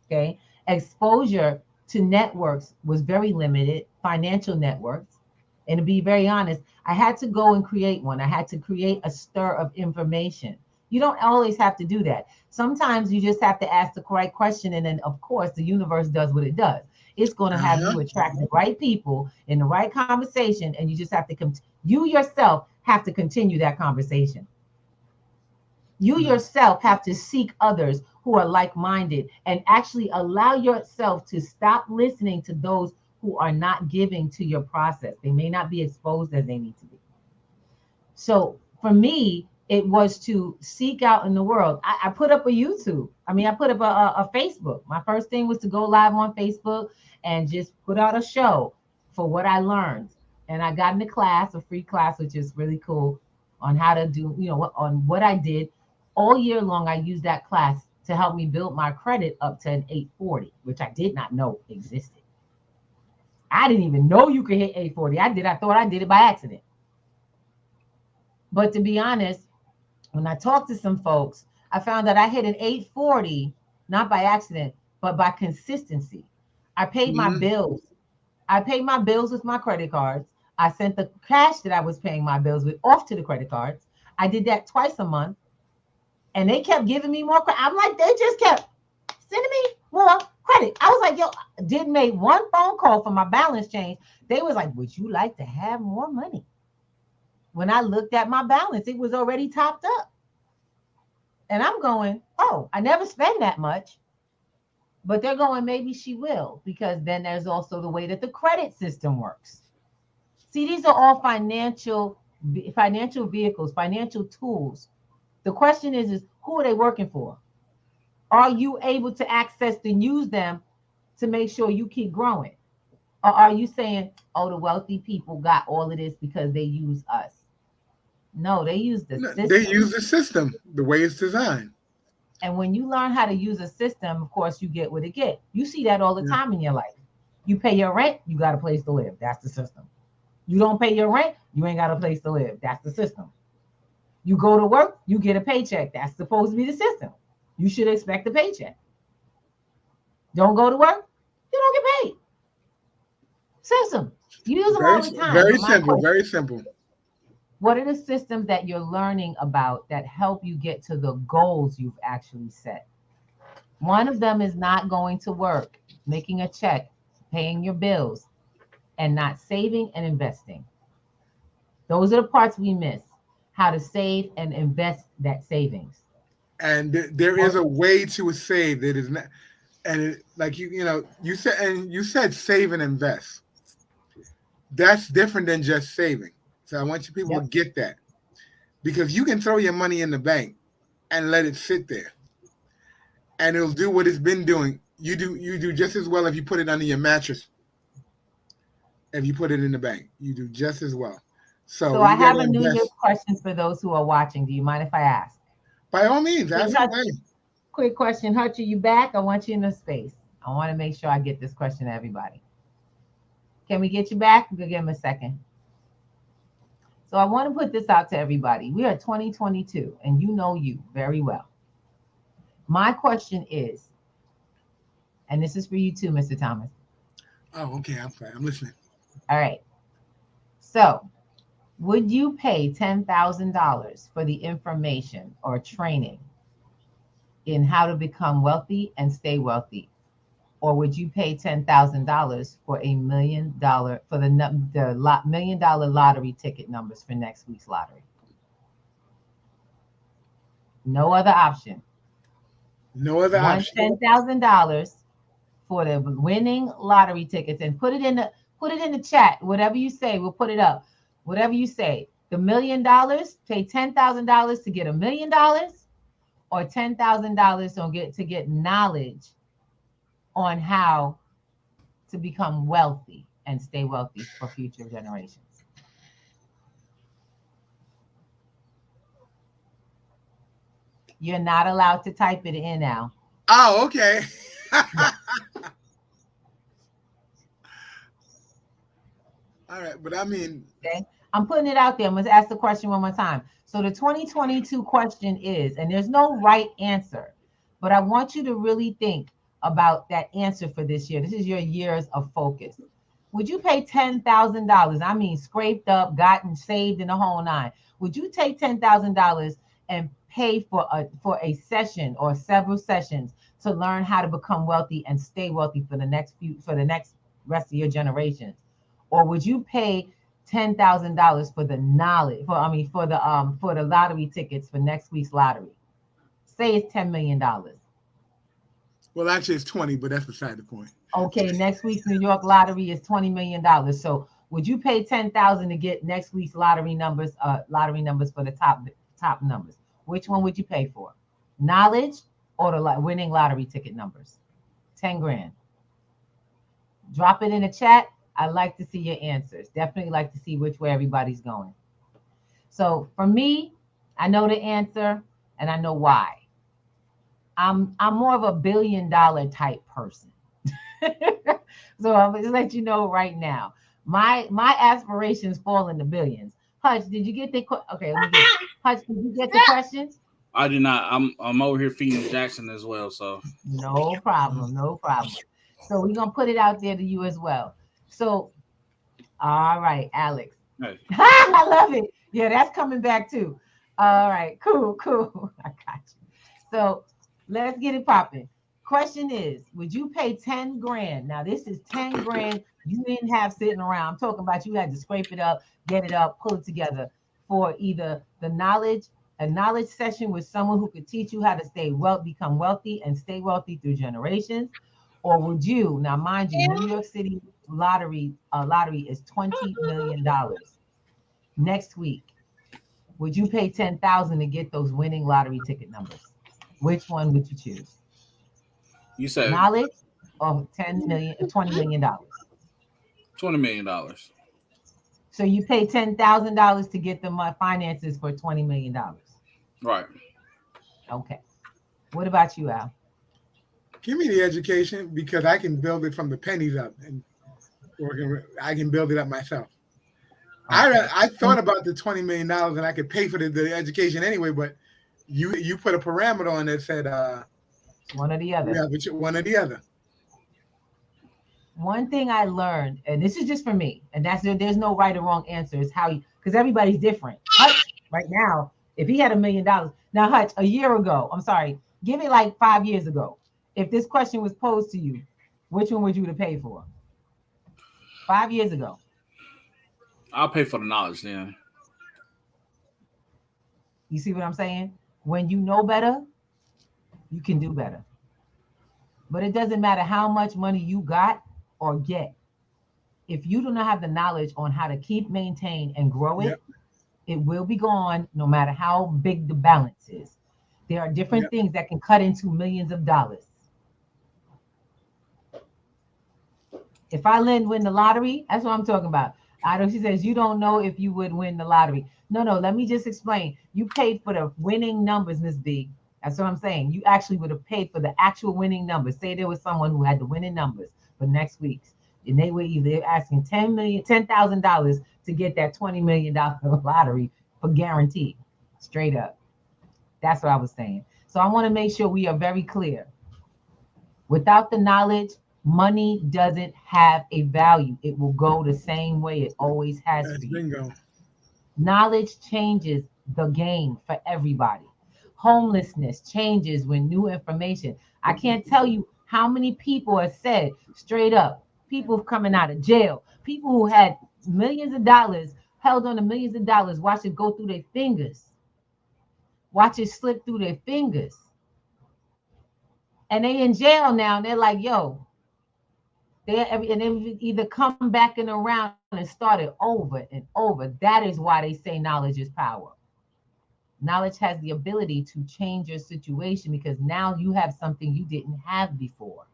[SPEAKER 1] Okay. Exposure to networks was very limited, financial networks. And to be very honest, I had to go and create one. I had to create a stir of information. You don't always have to do that. Sometimes you just have to ask the correct question. And then, of course, the universe does what it does. It's going to have
[SPEAKER 2] Uh-huh.
[SPEAKER 1] you attract the right people in the right conversation. And you just have to, you yourself have to continue that conversation. You
[SPEAKER 2] Mm.
[SPEAKER 1] yourself have to seek others who are like minded and actually allow yourself to stop listening to those who are not giving to your process. They may not be exposed as they need to be. So for me, it was to seek out in the world. I put up a YouTube. I mean, I put up a Facebook. My first thing was to go live on Facebook and just put out a show for what I learned. And I got in a class, a free class, which is really cool on how to do, on what I did all year long. I used that class to help me build my credit up to an 840, which I did not know existed. I didn't even know you could hit 840. I thought I did it by accident. But to be honest, when I talked to some folks, I found that I hit an 840, not by accident, but by consistency. I paid my
[SPEAKER 2] Mhm.
[SPEAKER 1] bills. I paid my bills with my credit cards. I sent the cash that I was paying my bills with off to the credit cards. I did that twice a month, and they kept giving me more credit. I'm like, they just kept sending me more credit. I was like, yo, didn't make one phone call for my balance change. They was like, would you like to have more money? When I looked at my balance, it was already topped up. And I'm going, oh, I never spend that much. But they're going, maybe she will, because then there's also the way that the credit system works. See, these are all financial vehicles, financial tools. The question is who are they working for? Are you able to access and use them to make sure you keep growing? Or are you saying, oh, the wealthy people got all of this because they use us? No, they use the
[SPEAKER 2] No, they
[SPEAKER 1] system.
[SPEAKER 2] use the system the way it's designed.
[SPEAKER 1] And when you learn how to use a system, of course, you get what it get. You see that all the
[SPEAKER 2] Yeah.
[SPEAKER 1] time in your life. You pay your rent, you got a place to live. That's the system. You don't pay your rent, you ain't got a place to live. That's the system. You go to work, you get a paycheck. That's supposed to be the system. You should expect a paycheck. Don't go to work, you don't get paid. System. You use them
[SPEAKER 2] Very,
[SPEAKER 1] all the time.
[SPEAKER 2] very
[SPEAKER 1] But my
[SPEAKER 2] simple.
[SPEAKER 1] question,
[SPEAKER 2] Very simple.
[SPEAKER 1] what are the systems that you're learning about that help you get to the goals you've actually set? One of them is not going to work, making a check, paying your bills, and not saving and investing. Those are the parts we miss. how to save and invest that savings.
[SPEAKER 2] And there is
[SPEAKER 1] Or-
[SPEAKER 2] a way to save that is not, and like you said save and invest. That's different than just saving. So I want you people to
[SPEAKER 1] Yep.
[SPEAKER 2] get that, because you can throw your money in the bank and let it sit there, and it'll do what it's been doing. You do just as well if you put it under your mattress. If you put it in the bank, you do just as well. So
[SPEAKER 1] So I
[SPEAKER 2] you got
[SPEAKER 1] have
[SPEAKER 2] to
[SPEAKER 1] a New Year's
[SPEAKER 2] invest.
[SPEAKER 1] question for those who are watching. Do you mind if I ask?
[SPEAKER 2] By all means,
[SPEAKER 1] Hey,
[SPEAKER 2] ask
[SPEAKER 1] Hutch,
[SPEAKER 2] away.
[SPEAKER 1] quick question. Hutch, are you back? I want you in the space. I want to make sure I get this question to everybody. Can we get you back? We'll give him a second. So I want to put this out to everybody. We are 2022, and you know you very well. My question is, and this is for you too, Mr. Thomas.
[SPEAKER 2] Oh, okay. I'm fine. I'm listening.
[SPEAKER 1] All right. So, would you pay $10,000 for the information or training in how to become wealthy and stay wealthy? Or would you pay $10,000 for $1 million for $1 million lottery ticket numbers for next week's lottery? No other option.
[SPEAKER 2] No other
[SPEAKER 1] One
[SPEAKER 2] option.
[SPEAKER 1] $10,000 for the winning lottery tickets, and put it in the chat. Whatever you say, we'll put it up. Whatever you say. The $1 million, pay $10,000 to get $1 million, or $10,000 to get knowledge on how to become wealthy and stay wealthy for future generations. You're not allowed to type it in now.
[SPEAKER 2] Oh, okay.
[SPEAKER 1] Yeah.
[SPEAKER 2] All right, but I mean,
[SPEAKER 1] Okay. I'm putting it out there. I'm going to ask the question one more time. So the 2022 question is, and there's no right answer, but I want you to really think about that answer for this year. This is your years of focus. Would you pay $10,000? I mean, scraped up, gotten saved in the whole nine. Would you take $10,000 and pay for a session or several sessions to learn how to become wealthy and stay wealthy for the next rest of your generations? Or would you pay $10,000 for the knowledge for the lottery tickets for next week's lottery? Say it's $10 million.
[SPEAKER 2] well, actually, it's 20, but that's beside the point.
[SPEAKER 1] Okay, next week's New York lottery is $20 million. So would you pay 10,000 to get next week's lottery numbers for the top numbers? Which one would you pay for? Knowledge or the winning lottery ticket numbers? 10 grand. Drop it in the chat. I'd like to see your answers. Definitely like to see which way everybody's going. So for me, I know the answer and I know why. I'm more of a $1 billion type person. So I'm gonna just let you know right now. My aspirations fall in the billions. Hutch, did you get the okay? Let me get Hutch. Did you get the question?
[SPEAKER 3] I did not. I'm over here feeding Jackson as well. So
[SPEAKER 1] No problem. No problem. So we're gonna put it out there to you as well. So all right, Alex.
[SPEAKER 3] hey,
[SPEAKER 1] I love it. Yeah, that's coming back too. All right, cool, cool. I got you. So let's get it popping. Question is, would you pay 10 grand? Now, this is 10 grand you didn't have sitting around. I'm talking about you had to scrape it up, get it up, pull it together for either a knowledge session with someone who could teach you how to become wealthy and stay wealthy through generations. Or would you, now mind you, New York City lottery is $20 million next week. Would you pay 10,000 to get those winning lottery ticket numbers? Which one would you choose?
[SPEAKER 3] you said
[SPEAKER 1] Knowledge or 10 million, $20 million?
[SPEAKER 3] $20 million.
[SPEAKER 1] So you pay $10,000 to get the finances for $20 million.
[SPEAKER 3] Right.
[SPEAKER 1] Okay. What about you, Al?
[SPEAKER 2] Give me the education because I can build it from the pennies up, and I can build it up myself.
[SPEAKER 1] Okay.
[SPEAKER 2] I thought about the $20 million and I could pay for the education anyway, but you put a parameter on that said
[SPEAKER 1] One or the other.
[SPEAKER 2] one or the other.
[SPEAKER 1] One thing I learned, and this is just for me, and there's no right or wrong answer. It's how you, because everybody's different. Hutch, right now, if he had $1 million, now Hutch, a year ago, I'm sorry, give it like 5 years ago. If this question was posed to you, which one would you have paid for? 5 years ago.
[SPEAKER 3] I'll pay for the knowledge then.
[SPEAKER 1] You see what I'm saying? When you know better, you can do better. But it doesn't matter how much money you got or get. If you do not have the knowledge on how to keep, maintain, and grow
[SPEAKER 2] Yep.
[SPEAKER 1] it, it will be gone no matter how big the balance is. There are different
[SPEAKER 2] Yep.
[SPEAKER 1] things that can cut into millions of dollars. If I win the lottery, that's what I'm talking about. I know she says you don't know if you would win the lottery. No, no, let me just explain. You paid for the winning numbers, Miss B. That's what I'm saying. You actually would have paid for the actual winning numbers. Say there was someone who had the winning numbers for next week's, and they were either asking $10,000 to get that $20 million lottery for guaranteed, straight up. That's what I was saying. So I want to make sure we are very clear. Without the knowledge, money doesn't have a value. It will go the same way it always has
[SPEAKER 2] That's
[SPEAKER 1] for you.
[SPEAKER 2] bingo.
[SPEAKER 1] Knowledge changes the game for everybody. Homelessness changes when new information. I can't tell you how many people have said straight up, people coming out of jail, people who had millions of dollars, held on to millions of dollars, watch it go through their fingers, watch it slip through their fingers. And they in jail now, and they're like, yo, and they either come back and around and start it over and over. That is why they say knowledge is power. Knowledge has the ability to change your situation because now you have something you didn't have before.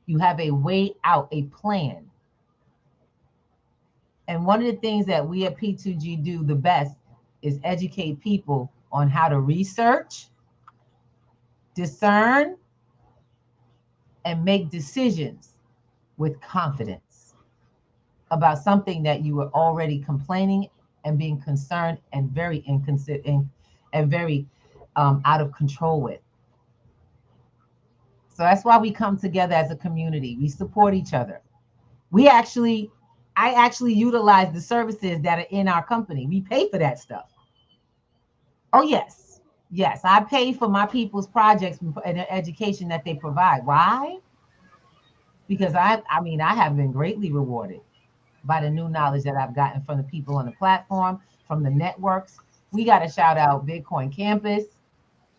[SPEAKER 1] You have a way out, a plan. And one of the things that we at P2G do the best is educate people on how to research, discern, and make decisions with confidence about something that you were already complaining and being concerned and very inconsiderate and very out of control with. So that's why we come together as a community. We support each other. I actually utilize the services that are in our company. We pay for that stuff. Oh yes, yes, I pay for my people's projects and the education that they provide. Why? Because I have been greatly rewarded by the new knowledge that I've gotten from the people on the platform, from the networks. We got to shout out Bitcoin Campus.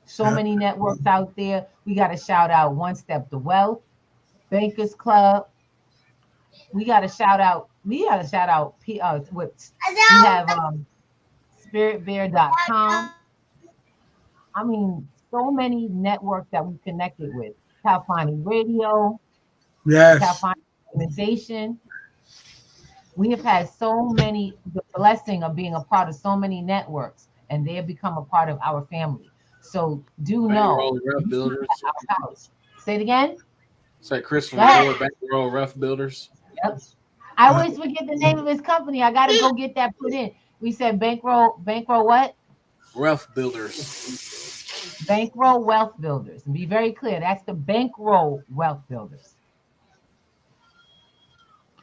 [SPEAKER 1] So
[SPEAKER 2] Yep.
[SPEAKER 1] many networks out there. We got to shout out One Step to Wealth, Bankers Club. What we have spiritbear.com. I mean, so many networks that we connected with. California Radio,
[SPEAKER 2] Yes.
[SPEAKER 1] California Organization. We have had so many, the blessing of being a part of so many networks, and they have become a part of our family. So do know,
[SPEAKER 3] Bankroll Rough
[SPEAKER 1] you see
[SPEAKER 3] Builders.
[SPEAKER 1] our house. Say it again.
[SPEAKER 3] Say
[SPEAKER 1] Go
[SPEAKER 3] Christopher
[SPEAKER 1] ahead.
[SPEAKER 3] Boyd, Bankroll Rough Builders.
[SPEAKER 1] Yep. I
[SPEAKER 2] Uh,
[SPEAKER 1] always forget the name of his company. I gotta go get that put in. We said bankroll what?
[SPEAKER 3] Rough Builders.
[SPEAKER 1] Bankroll Wealth Builders. And be very clear, that's the Bankroll Wealth Builders.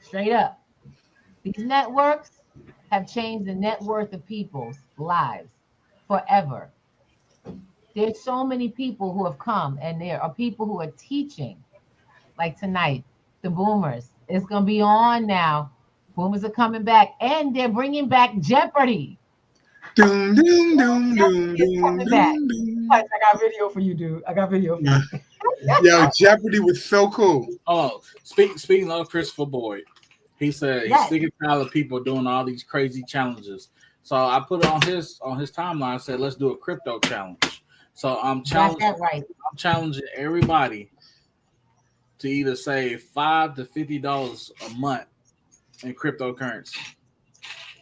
[SPEAKER 1] Straight up. These networks have changed the net worth of people's lives forever. There's so many people who have come, and there are people who are teaching, like tonight, the boomers. It's going to be on now. Boomers are coming back, and they're bringing back Jeopardy.
[SPEAKER 2] doom, doom, doom,
[SPEAKER 1] Jeopardy
[SPEAKER 2] doom,
[SPEAKER 1] is
[SPEAKER 2] doom,
[SPEAKER 1] coming back.
[SPEAKER 2] doom, doom.
[SPEAKER 1] I got video for you, dude. I got video for
[SPEAKER 2] Yeah.
[SPEAKER 1] you.
[SPEAKER 2] Yo, Jeopardy was so cool.
[SPEAKER 3] Oh, speaking of Christopher Boyd, he said he's
[SPEAKER 1] Yes,
[SPEAKER 3] sick and tired of people doing all these crazy challenges. So I put it on his timeline. I said, let's do a crypto challenge. So
[SPEAKER 1] got that right.
[SPEAKER 3] I'm challenging everybody to either save $5 to $50 a month in cryptocurrency.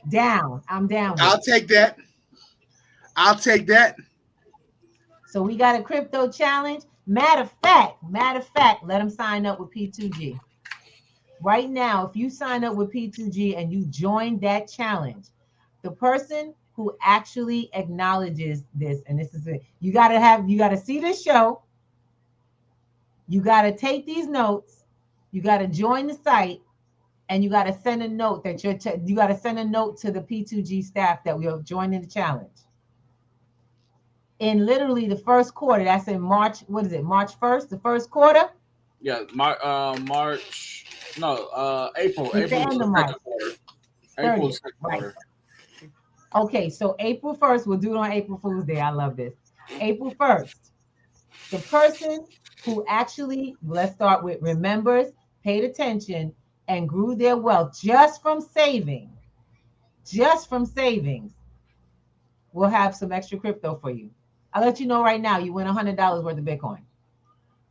[SPEAKER 1] Down. I'm down with
[SPEAKER 2] I'll
[SPEAKER 1] it.
[SPEAKER 2] take that. I'll take that.
[SPEAKER 1] So we got a crypto challenge. Matter of fact, let them sign up with P2G. Right now, if you sign up with P2G and you join that challenge, the person who actually acknowledges this, and this is it, you gotta see this show, you gotta take these notes, you gotta join the site, and you gotta send a note that you gotta send a note to the P2G staff that we are joining the challenge. In literally the first quarter, that's in March, what is it, March 1st, the first quarter?
[SPEAKER 3] Yeah, March. No, April.
[SPEAKER 1] It's the
[SPEAKER 3] April is
[SPEAKER 1] end
[SPEAKER 3] the
[SPEAKER 1] of March,
[SPEAKER 3] second quarter. April is
[SPEAKER 1] 30th,
[SPEAKER 3] the second
[SPEAKER 1] right?
[SPEAKER 3] quarter.
[SPEAKER 1] Okay, so April 1st, we'll do it on April Fool's Day. I love this. April 1st, the person who actually, let's start with, remembers, paid attention, and grew their wealth just from savings, will have some extra crypto for you. I'll let you know right now, you win $100 worth of Bitcoin.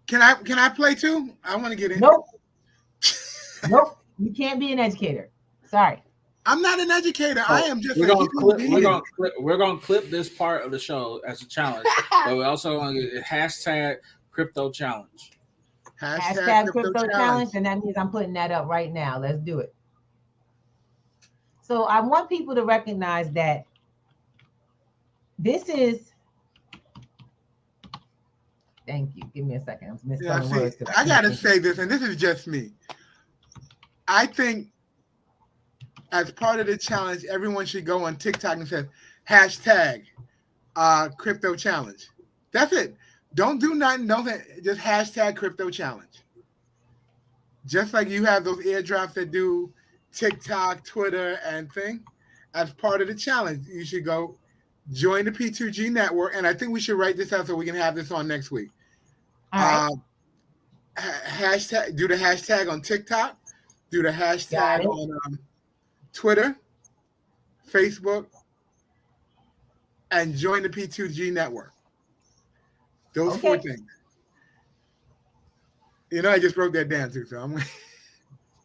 [SPEAKER 2] Can I play too? I want to get in.
[SPEAKER 1] Nope, nope, you can't be an educator. Sorry.
[SPEAKER 2] I'm not an educator. I
[SPEAKER 3] So
[SPEAKER 2] am just
[SPEAKER 3] we're
[SPEAKER 2] a
[SPEAKER 3] gonna
[SPEAKER 2] human
[SPEAKER 3] clip.
[SPEAKER 2] being.
[SPEAKER 3] We're gonna clip this part of the show as a challenge, but we also want to hashtag crypto challenge.
[SPEAKER 2] Hashtag
[SPEAKER 1] Hashtag
[SPEAKER 2] crypto
[SPEAKER 1] crypto challenge,
[SPEAKER 2] challenge.
[SPEAKER 1] and that means I'm putting that up right now. Let's do it. So I want people to recognize that this is, thank you. Give me a second. I'm
[SPEAKER 2] Yeah,
[SPEAKER 1] misspelling
[SPEAKER 2] see,
[SPEAKER 1] words because I
[SPEAKER 2] I
[SPEAKER 1] can't
[SPEAKER 2] gotta
[SPEAKER 1] think of
[SPEAKER 2] say this, and this is just me. I think as part of the challenge, everyone should go on TikTok and say hashtag crypto challenge. That's it. Don't do nothing. Don't say, just hashtag crypto challenge. Just like you have those airdrops that do TikTok, Twitter, and thing. As part of the challenge, you should go join the P2G network. And I think we should write this out so we can have this on next week.
[SPEAKER 1] All right.
[SPEAKER 2] Uh, Hashtag, do the hashtag on TikTok, do the
[SPEAKER 1] Got
[SPEAKER 2] hashtag
[SPEAKER 1] it.
[SPEAKER 2] on Twitter, Facebook, and join the P2G network. Those four
[SPEAKER 1] Okay.
[SPEAKER 2] things. I just wrote that down too. So I'm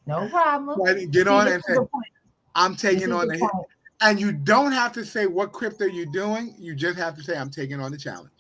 [SPEAKER 1] No problem.
[SPEAKER 2] going to get
[SPEAKER 1] See,
[SPEAKER 2] on
[SPEAKER 1] this
[SPEAKER 2] and
[SPEAKER 1] is
[SPEAKER 2] say,
[SPEAKER 1] the point.
[SPEAKER 2] I'm
[SPEAKER 1] This
[SPEAKER 2] taking
[SPEAKER 1] is
[SPEAKER 2] on
[SPEAKER 1] the
[SPEAKER 2] the hit.
[SPEAKER 1] point.
[SPEAKER 2] And you don't have to say what crypto you're doing. You just have to say, I'm taking on the challenge.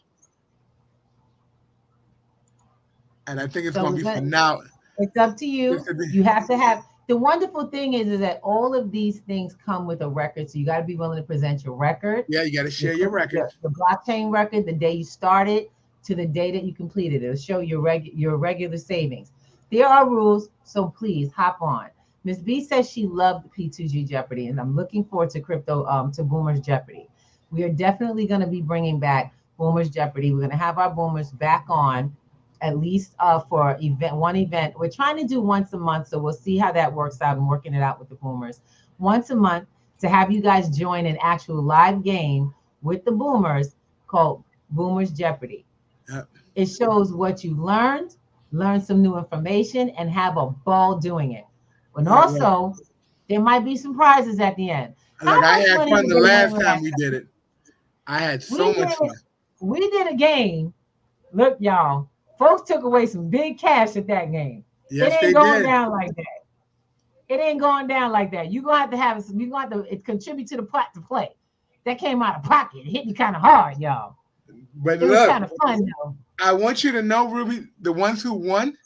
[SPEAKER 2] And I think it's
[SPEAKER 1] So
[SPEAKER 2] going
[SPEAKER 1] we're
[SPEAKER 2] to be
[SPEAKER 1] gonna,
[SPEAKER 2] phenomenal.
[SPEAKER 1] it's up to
[SPEAKER 2] This
[SPEAKER 1] you.
[SPEAKER 2] could be,
[SPEAKER 1] You have to have, the wonderful thing is that all of these things come with a record. So you got to be willing to present your record,
[SPEAKER 2] yeah, you got to share your records.
[SPEAKER 1] the blockchain record, the day you started to the day that you completed. It'll show your regular savings. There are rules, so please hop on. Miss B says she loved P2G Jeopardy, and I'm looking forward to to Boomers Jeopardy. We are definitely going to be bringing back Boomers Jeopardy. We're going to have our Boomers back on at least for one event. We're trying to do once a month, so we'll see how that works out and working it out with the Boomers. Once a month to have you guys join an actual live game with the Boomers called Boomers Jeopardy.
[SPEAKER 2] Yep.
[SPEAKER 1] It shows what you learned, learn some new information, and have a ball doing it. And
[SPEAKER 2] Yeah, look,
[SPEAKER 1] also, there might be some prizes at the end.
[SPEAKER 2] look,
[SPEAKER 1] How
[SPEAKER 2] I
[SPEAKER 1] much
[SPEAKER 2] had
[SPEAKER 1] money
[SPEAKER 2] fun
[SPEAKER 1] did
[SPEAKER 2] the
[SPEAKER 1] they win
[SPEAKER 2] last time
[SPEAKER 1] last
[SPEAKER 2] we did
[SPEAKER 1] time?
[SPEAKER 2] it. I had so
[SPEAKER 1] We
[SPEAKER 2] much
[SPEAKER 1] did
[SPEAKER 2] fun.
[SPEAKER 1] we did a game. Look, y'all, folks took away some big cash at that game. It
[SPEAKER 2] Yes,
[SPEAKER 1] ain't
[SPEAKER 2] they
[SPEAKER 1] going
[SPEAKER 2] did.
[SPEAKER 1] down like that. It ain't going down like that. You're gonna have some, you're gonna have to contribute to the pot to play. That came out of pocket. It hit me kind of hard, y'all.
[SPEAKER 2] But
[SPEAKER 1] It was
[SPEAKER 2] look,
[SPEAKER 1] kind of fun though.
[SPEAKER 2] I want you to know, Ruby, the ones who won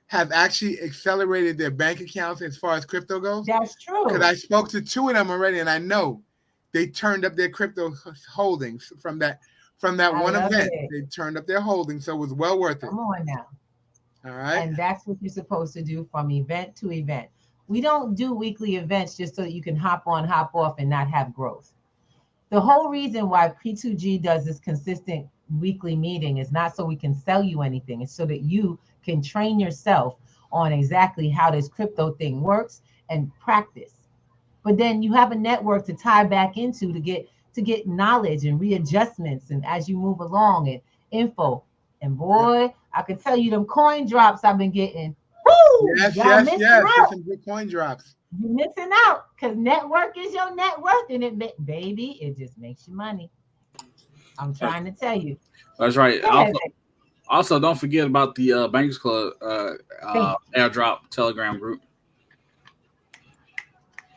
[SPEAKER 2] have actually accelerated their bank accounts as far as crypto goes.
[SPEAKER 1] That's
[SPEAKER 2] Because
[SPEAKER 1] true.
[SPEAKER 2] I spoke to two of them already, and I know they turned up their crypto holdings from that
[SPEAKER 1] I
[SPEAKER 2] one
[SPEAKER 1] love
[SPEAKER 2] event.
[SPEAKER 1] it.
[SPEAKER 2] They turned up their holdings, so it was well worth it.
[SPEAKER 1] Come on now.
[SPEAKER 2] All right.
[SPEAKER 1] And that's what you're supposed to do from event to event. We don't do weekly events just so that you can hop on, hop off, and not have growth. The whole reason why P2G does this consistent weekly meeting is not so we can sell you anything. It's so that you can train yourself on exactly how this crypto thing works and practice. But then you have a network to tie back into to get knowledge and readjustments and as you move along and info. And
[SPEAKER 2] Yep.
[SPEAKER 1] boy, I can tell you them coin drops I've been getting. Woo!
[SPEAKER 2] Yes,
[SPEAKER 1] Y'all
[SPEAKER 2] yes,
[SPEAKER 1] missing
[SPEAKER 2] yes. There's
[SPEAKER 1] out.
[SPEAKER 2] some good coin drops.
[SPEAKER 1] You're missing out because network is your net worth, and baby, it just makes you money. I'm trying to tell you.
[SPEAKER 3] That's right.
[SPEAKER 1] Go ahead,
[SPEAKER 3] Also, don't forget about the Bankers Club
[SPEAKER 1] baby.
[SPEAKER 3] airdrop Telegram group.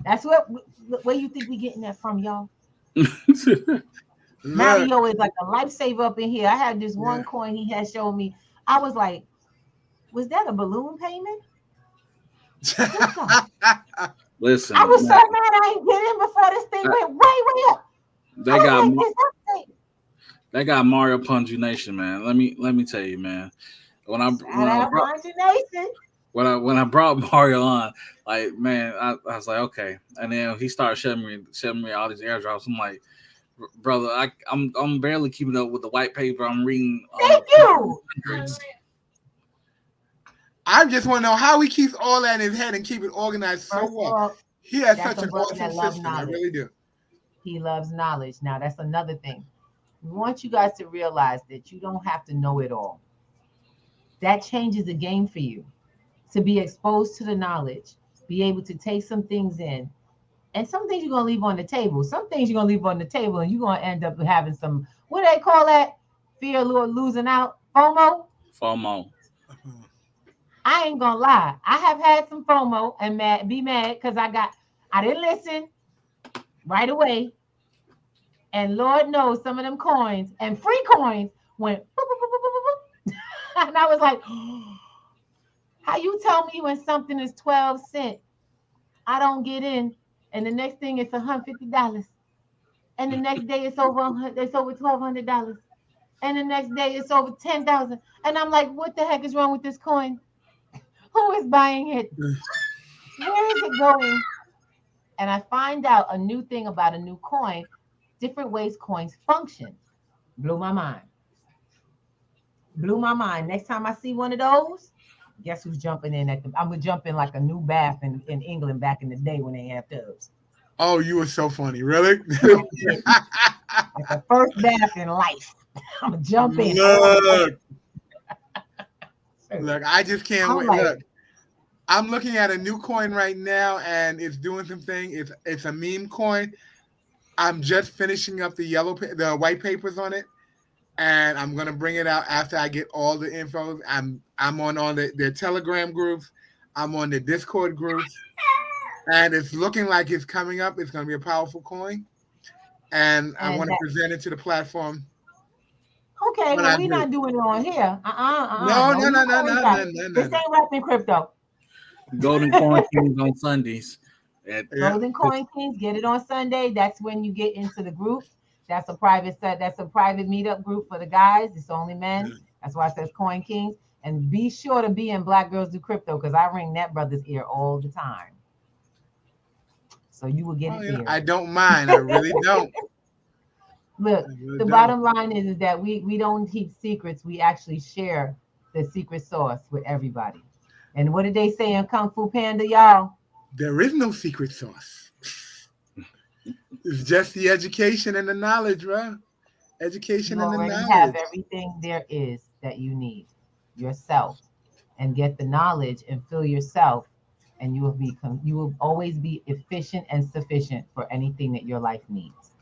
[SPEAKER 1] That's where you think we getting that from, y'all.
[SPEAKER 2] Look,
[SPEAKER 1] Mario is like a lifesaver up in here. I had this
[SPEAKER 2] yeah.
[SPEAKER 1] one coin he had showed me. I was like, was that a balloon payment? What the?
[SPEAKER 3] Listen,
[SPEAKER 1] I was so
[SPEAKER 3] man,
[SPEAKER 1] mad I ain't get in before this thing went way up.
[SPEAKER 3] they
[SPEAKER 1] I was
[SPEAKER 3] got
[SPEAKER 1] like, is that thing?
[SPEAKER 3] they got Mario Punju Nation, man. Let me tell you, man. When I
[SPEAKER 1] Shout out Bonja Nation.
[SPEAKER 3] when I brought Mario on, like man, I was like, okay. And then he started showing me all these airdrops. I'm like, brother, I'm barely keeping up with the white paper. I'm reading
[SPEAKER 1] Thank you.
[SPEAKER 3] hundreds.
[SPEAKER 2] I just want to know how he keeps all that in his head and keep it organized so
[SPEAKER 1] First of
[SPEAKER 2] well.
[SPEAKER 1] all,
[SPEAKER 2] He has
[SPEAKER 1] that's
[SPEAKER 2] such
[SPEAKER 1] a
[SPEAKER 2] an
[SPEAKER 1] brother
[SPEAKER 2] awesome
[SPEAKER 1] that loves
[SPEAKER 2] system. I
[SPEAKER 1] knowledge.
[SPEAKER 2] really do.
[SPEAKER 1] He loves knowledge. Now, that's another thing. We want you guys to realize that you don't have to know it all. That changes the game for you to be exposed to the knowledge, be able to take some things in. And some things you're going to leave on the table. Some things you're going to leave on the table, and you're going to end up having some, what do they call that? Fear of losing out? FOMO?
[SPEAKER 3] FOMO.
[SPEAKER 1] I ain't gonna lie. I have had some FOMO and be mad because I didn't listen right away. And Lord knows some of them coins and free coins went boop, boop, boop, boop, boop, boop. And I was like, how you tell me when something is 12 cents, I don't get in, and the next thing it's $150. And the next day it's over $1,200. And the next day it's over 10,000. And I'm like, what the heck is wrong with this coin? Who is buying it? Where is it going? And I find out a new thing about a new coin, different ways coins function. Blew my mind. Blew my mind. Next time I see one of those, guess who's jumping in I'm gonna jump in like a new bath in England back in the day when they had tubs.
[SPEAKER 2] Oh, you were so funny, really?
[SPEAKER 1] Like the first bath in life. I'm gonna jump in.
[SPEAKER 2] Look, I just can't wait.
[SPEAKER 1] Like,
[SPEAKER 2] look, I'm looking at a new coin right now, and it's doing something. It's a meme coin. I'm just finishing up the white papers on it, and I'm gonna bring it out after I get all the info. I'm on all their Telegram groups. I'm on the Discord groups, and it's looking like it's coming up. It's gonna be a powerful coin, and I want to present it to the platform.
[SPEAKER 1] Okay, well, we're not doing it on here.
[SPEAKER 2] No.
[SPEAKER 1] This ain't rapping crypto.
[SPEAKER 3] Golden Coin Kings on Sundays.
[SPEAKER 1] Golden Coin Kings, get it on Sunday. That's when you get into the group. That's a private meetup group for the guys. It's only men. That's why it says Coin Kings. And be sure to be in Black Girls Do Crypto because I ring that brother's ear all the time. So you will get it there.
[SPEAKER 2] I don't mind. I really don't.
[SPEAKER 1] Look, the bottom line is that we don't keep secrets. We actually share the secret sauce with everybody. And what did they say in Kung Fu Panda, y'all?
[SPEAKER 2] There is no secret sauce. It's just the education and the knowledge, bro. Education and the knowledge.
[SPEAKER 1] You have everything there is that you need yourself, and get the knowledge and fill yourself, and you will always be efficient and sufficient for anything that your life needs.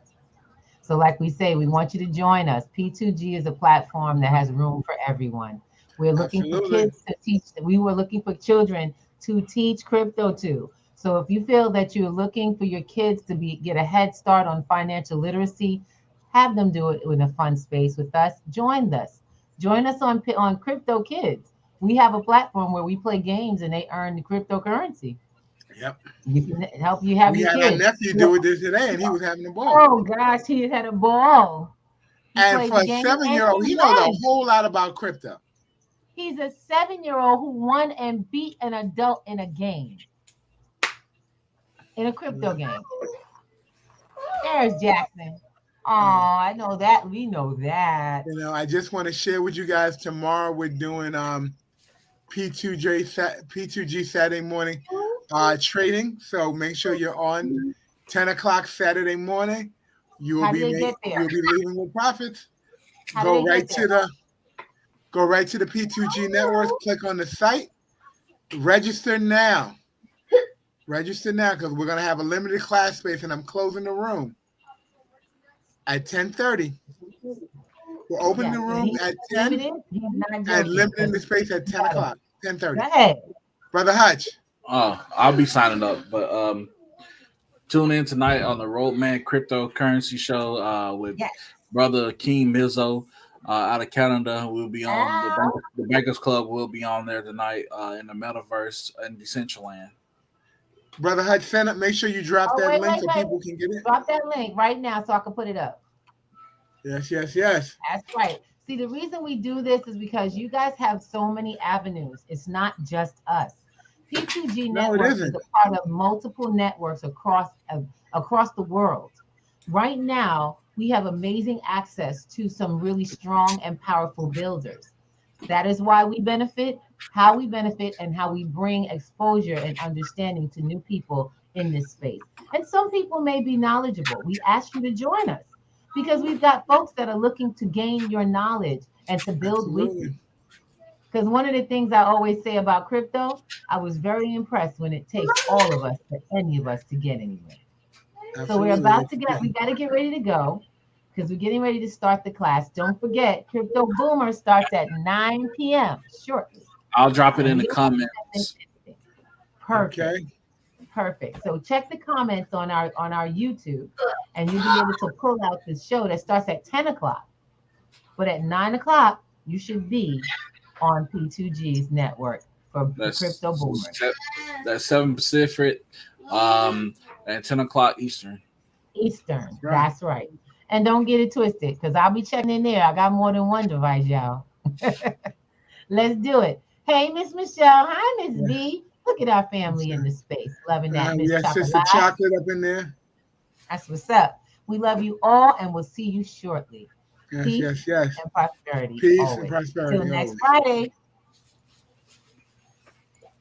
[SPEAKER 1] So like we say, we want you to join us. P2G is a platform that has room for everyone. We're looking for kids to teach. We were looking for children to teach crypto to. So if you feel that you're looking for your kids to get a head start on financial literacy, have them do it in a fun space with us. Join us. Join us on Crypto Kids. We have a platform where we play games and they earn the cryptocurrency.
[SPEAKER 2] Yep.
[SPEAKER 1] We can help you have your kids.
[SPEAKER 2] We had our nephew do it this today, and he was having a ball.
[SPEAKER 1] Oh gosh, he had a ball.
[SPEAKER 2] And for a 7-year-old, he knows a whole lot about crypto.
[SPEAKER 1] He's a 7-year-old who won and beat an adult in a game, in a crypto game. There's Jackson. Oh, I know that. We know that.
[SPEAKER 2] I just want to share with you guys. Tomorrow we're doing P2G Saturday morning trading. So make sure you're on 10 o'clock Saturday morning. You'll be leaving with profits. Go right to the P2G network. Click on the site. Register now. Register now because we're gonna have a limited class space, and I'm closing the room at 10:30. We're opening the room at 10 and limiting the space at 10 o'clock, 10:30.
[SPEAKER 1] Go ahead.
[SPEAKER 2] Brother Hutch.
[SPEAKER 3] I'll be signing up, but tune in tonight on the Roadman Cryptocurrency Show with Brother King Mizzo out of Canada. We'll be on the Bankers Club. Will be on there tonight in the Metaverse in Decentraland.
[SPEAKER 2] Brother Hutch, make sure you drop that link so people can get it.
[SPEAKER 1] Drop that link right now so I can put it up.
[SPEAKER 2] Yes.
[SPEAKER 1] That's right. See, the reason we do this is because you guys have so many avenues. It's not just us. P2G Network is a part of multiple networks across the world. Right now, we have amazing access to some really strong and powerful builders. That is why we benefit, how we benefit, and how we bring exposure and understanding to new people in this space. And some people may be knowledgeable. We ask you to join us because we've got folks that are looking to gain your knowledge and to build with you.
[SPEAKER 2] Absolutely.
[SPEAKER 1] Because one of the things I always say about crypto, I was very impressed when it takes all of us, to any of us, to get anywhere. So we're
[SPEAKER 2] Absolutely.
[SPEAKER 1] about to get, we got to get ready to go because we're getting ready to start the class. Don't forget, Crypto Boomer starts at 9 p.m. shortly.
[SPEAKER 3] I'll drop it
[SPEAKER 1] And
[SPEAKER 3] in the
[SPEAKER 1] we don't have
[SPEAKER 3] comments.
[SPEAKER 1] perfect.
[SPEAKER 2] Okay.
[SPEAKER 1] Perfect. So check the comments on our YouTube, and you'll be able to pull out the show that starts at 10 o'clock. But at 9 o'clock, you should be on P2G's network for the
[SPEAKER 3] That's
[SPEAKER 1] Crypto Boomers.
[SPEAKER 3] that's 7 Pacific, and 10 o'clock Eastern.
[SPEAKER 1] Eastern.
[SPEAKER 2] Right.
[SPEAKER 1] That's right. And don't get it twisted, because I'll be checking in there. I got more than one device, y'all. Let's do it. Hey, Miss Michelle. Hi, Miss B. Look at our family in the space. Loving that, Miss
[SPEAKER 2] Yes,
[SPEAKER 1] Chocolate.
[SPEAKER 2] Sister Chocolate up in there.
[SPEAKER 1] That's what's up. We love you all, and we'll see you shortly.
[SPEAKER 2] Yes,
[SPEAKER 1] Peace
[SPEAKER 2] yes, yes.
[SPEAKER 1] and prosperity
[SPEAKER 2] Peace and
[SPEAKER 1] always. Till
[SPEAKER 2] prosperity
[SPEAKER 1] next
[SPEAKER 2] always.
[SPEAKER 1] Friday.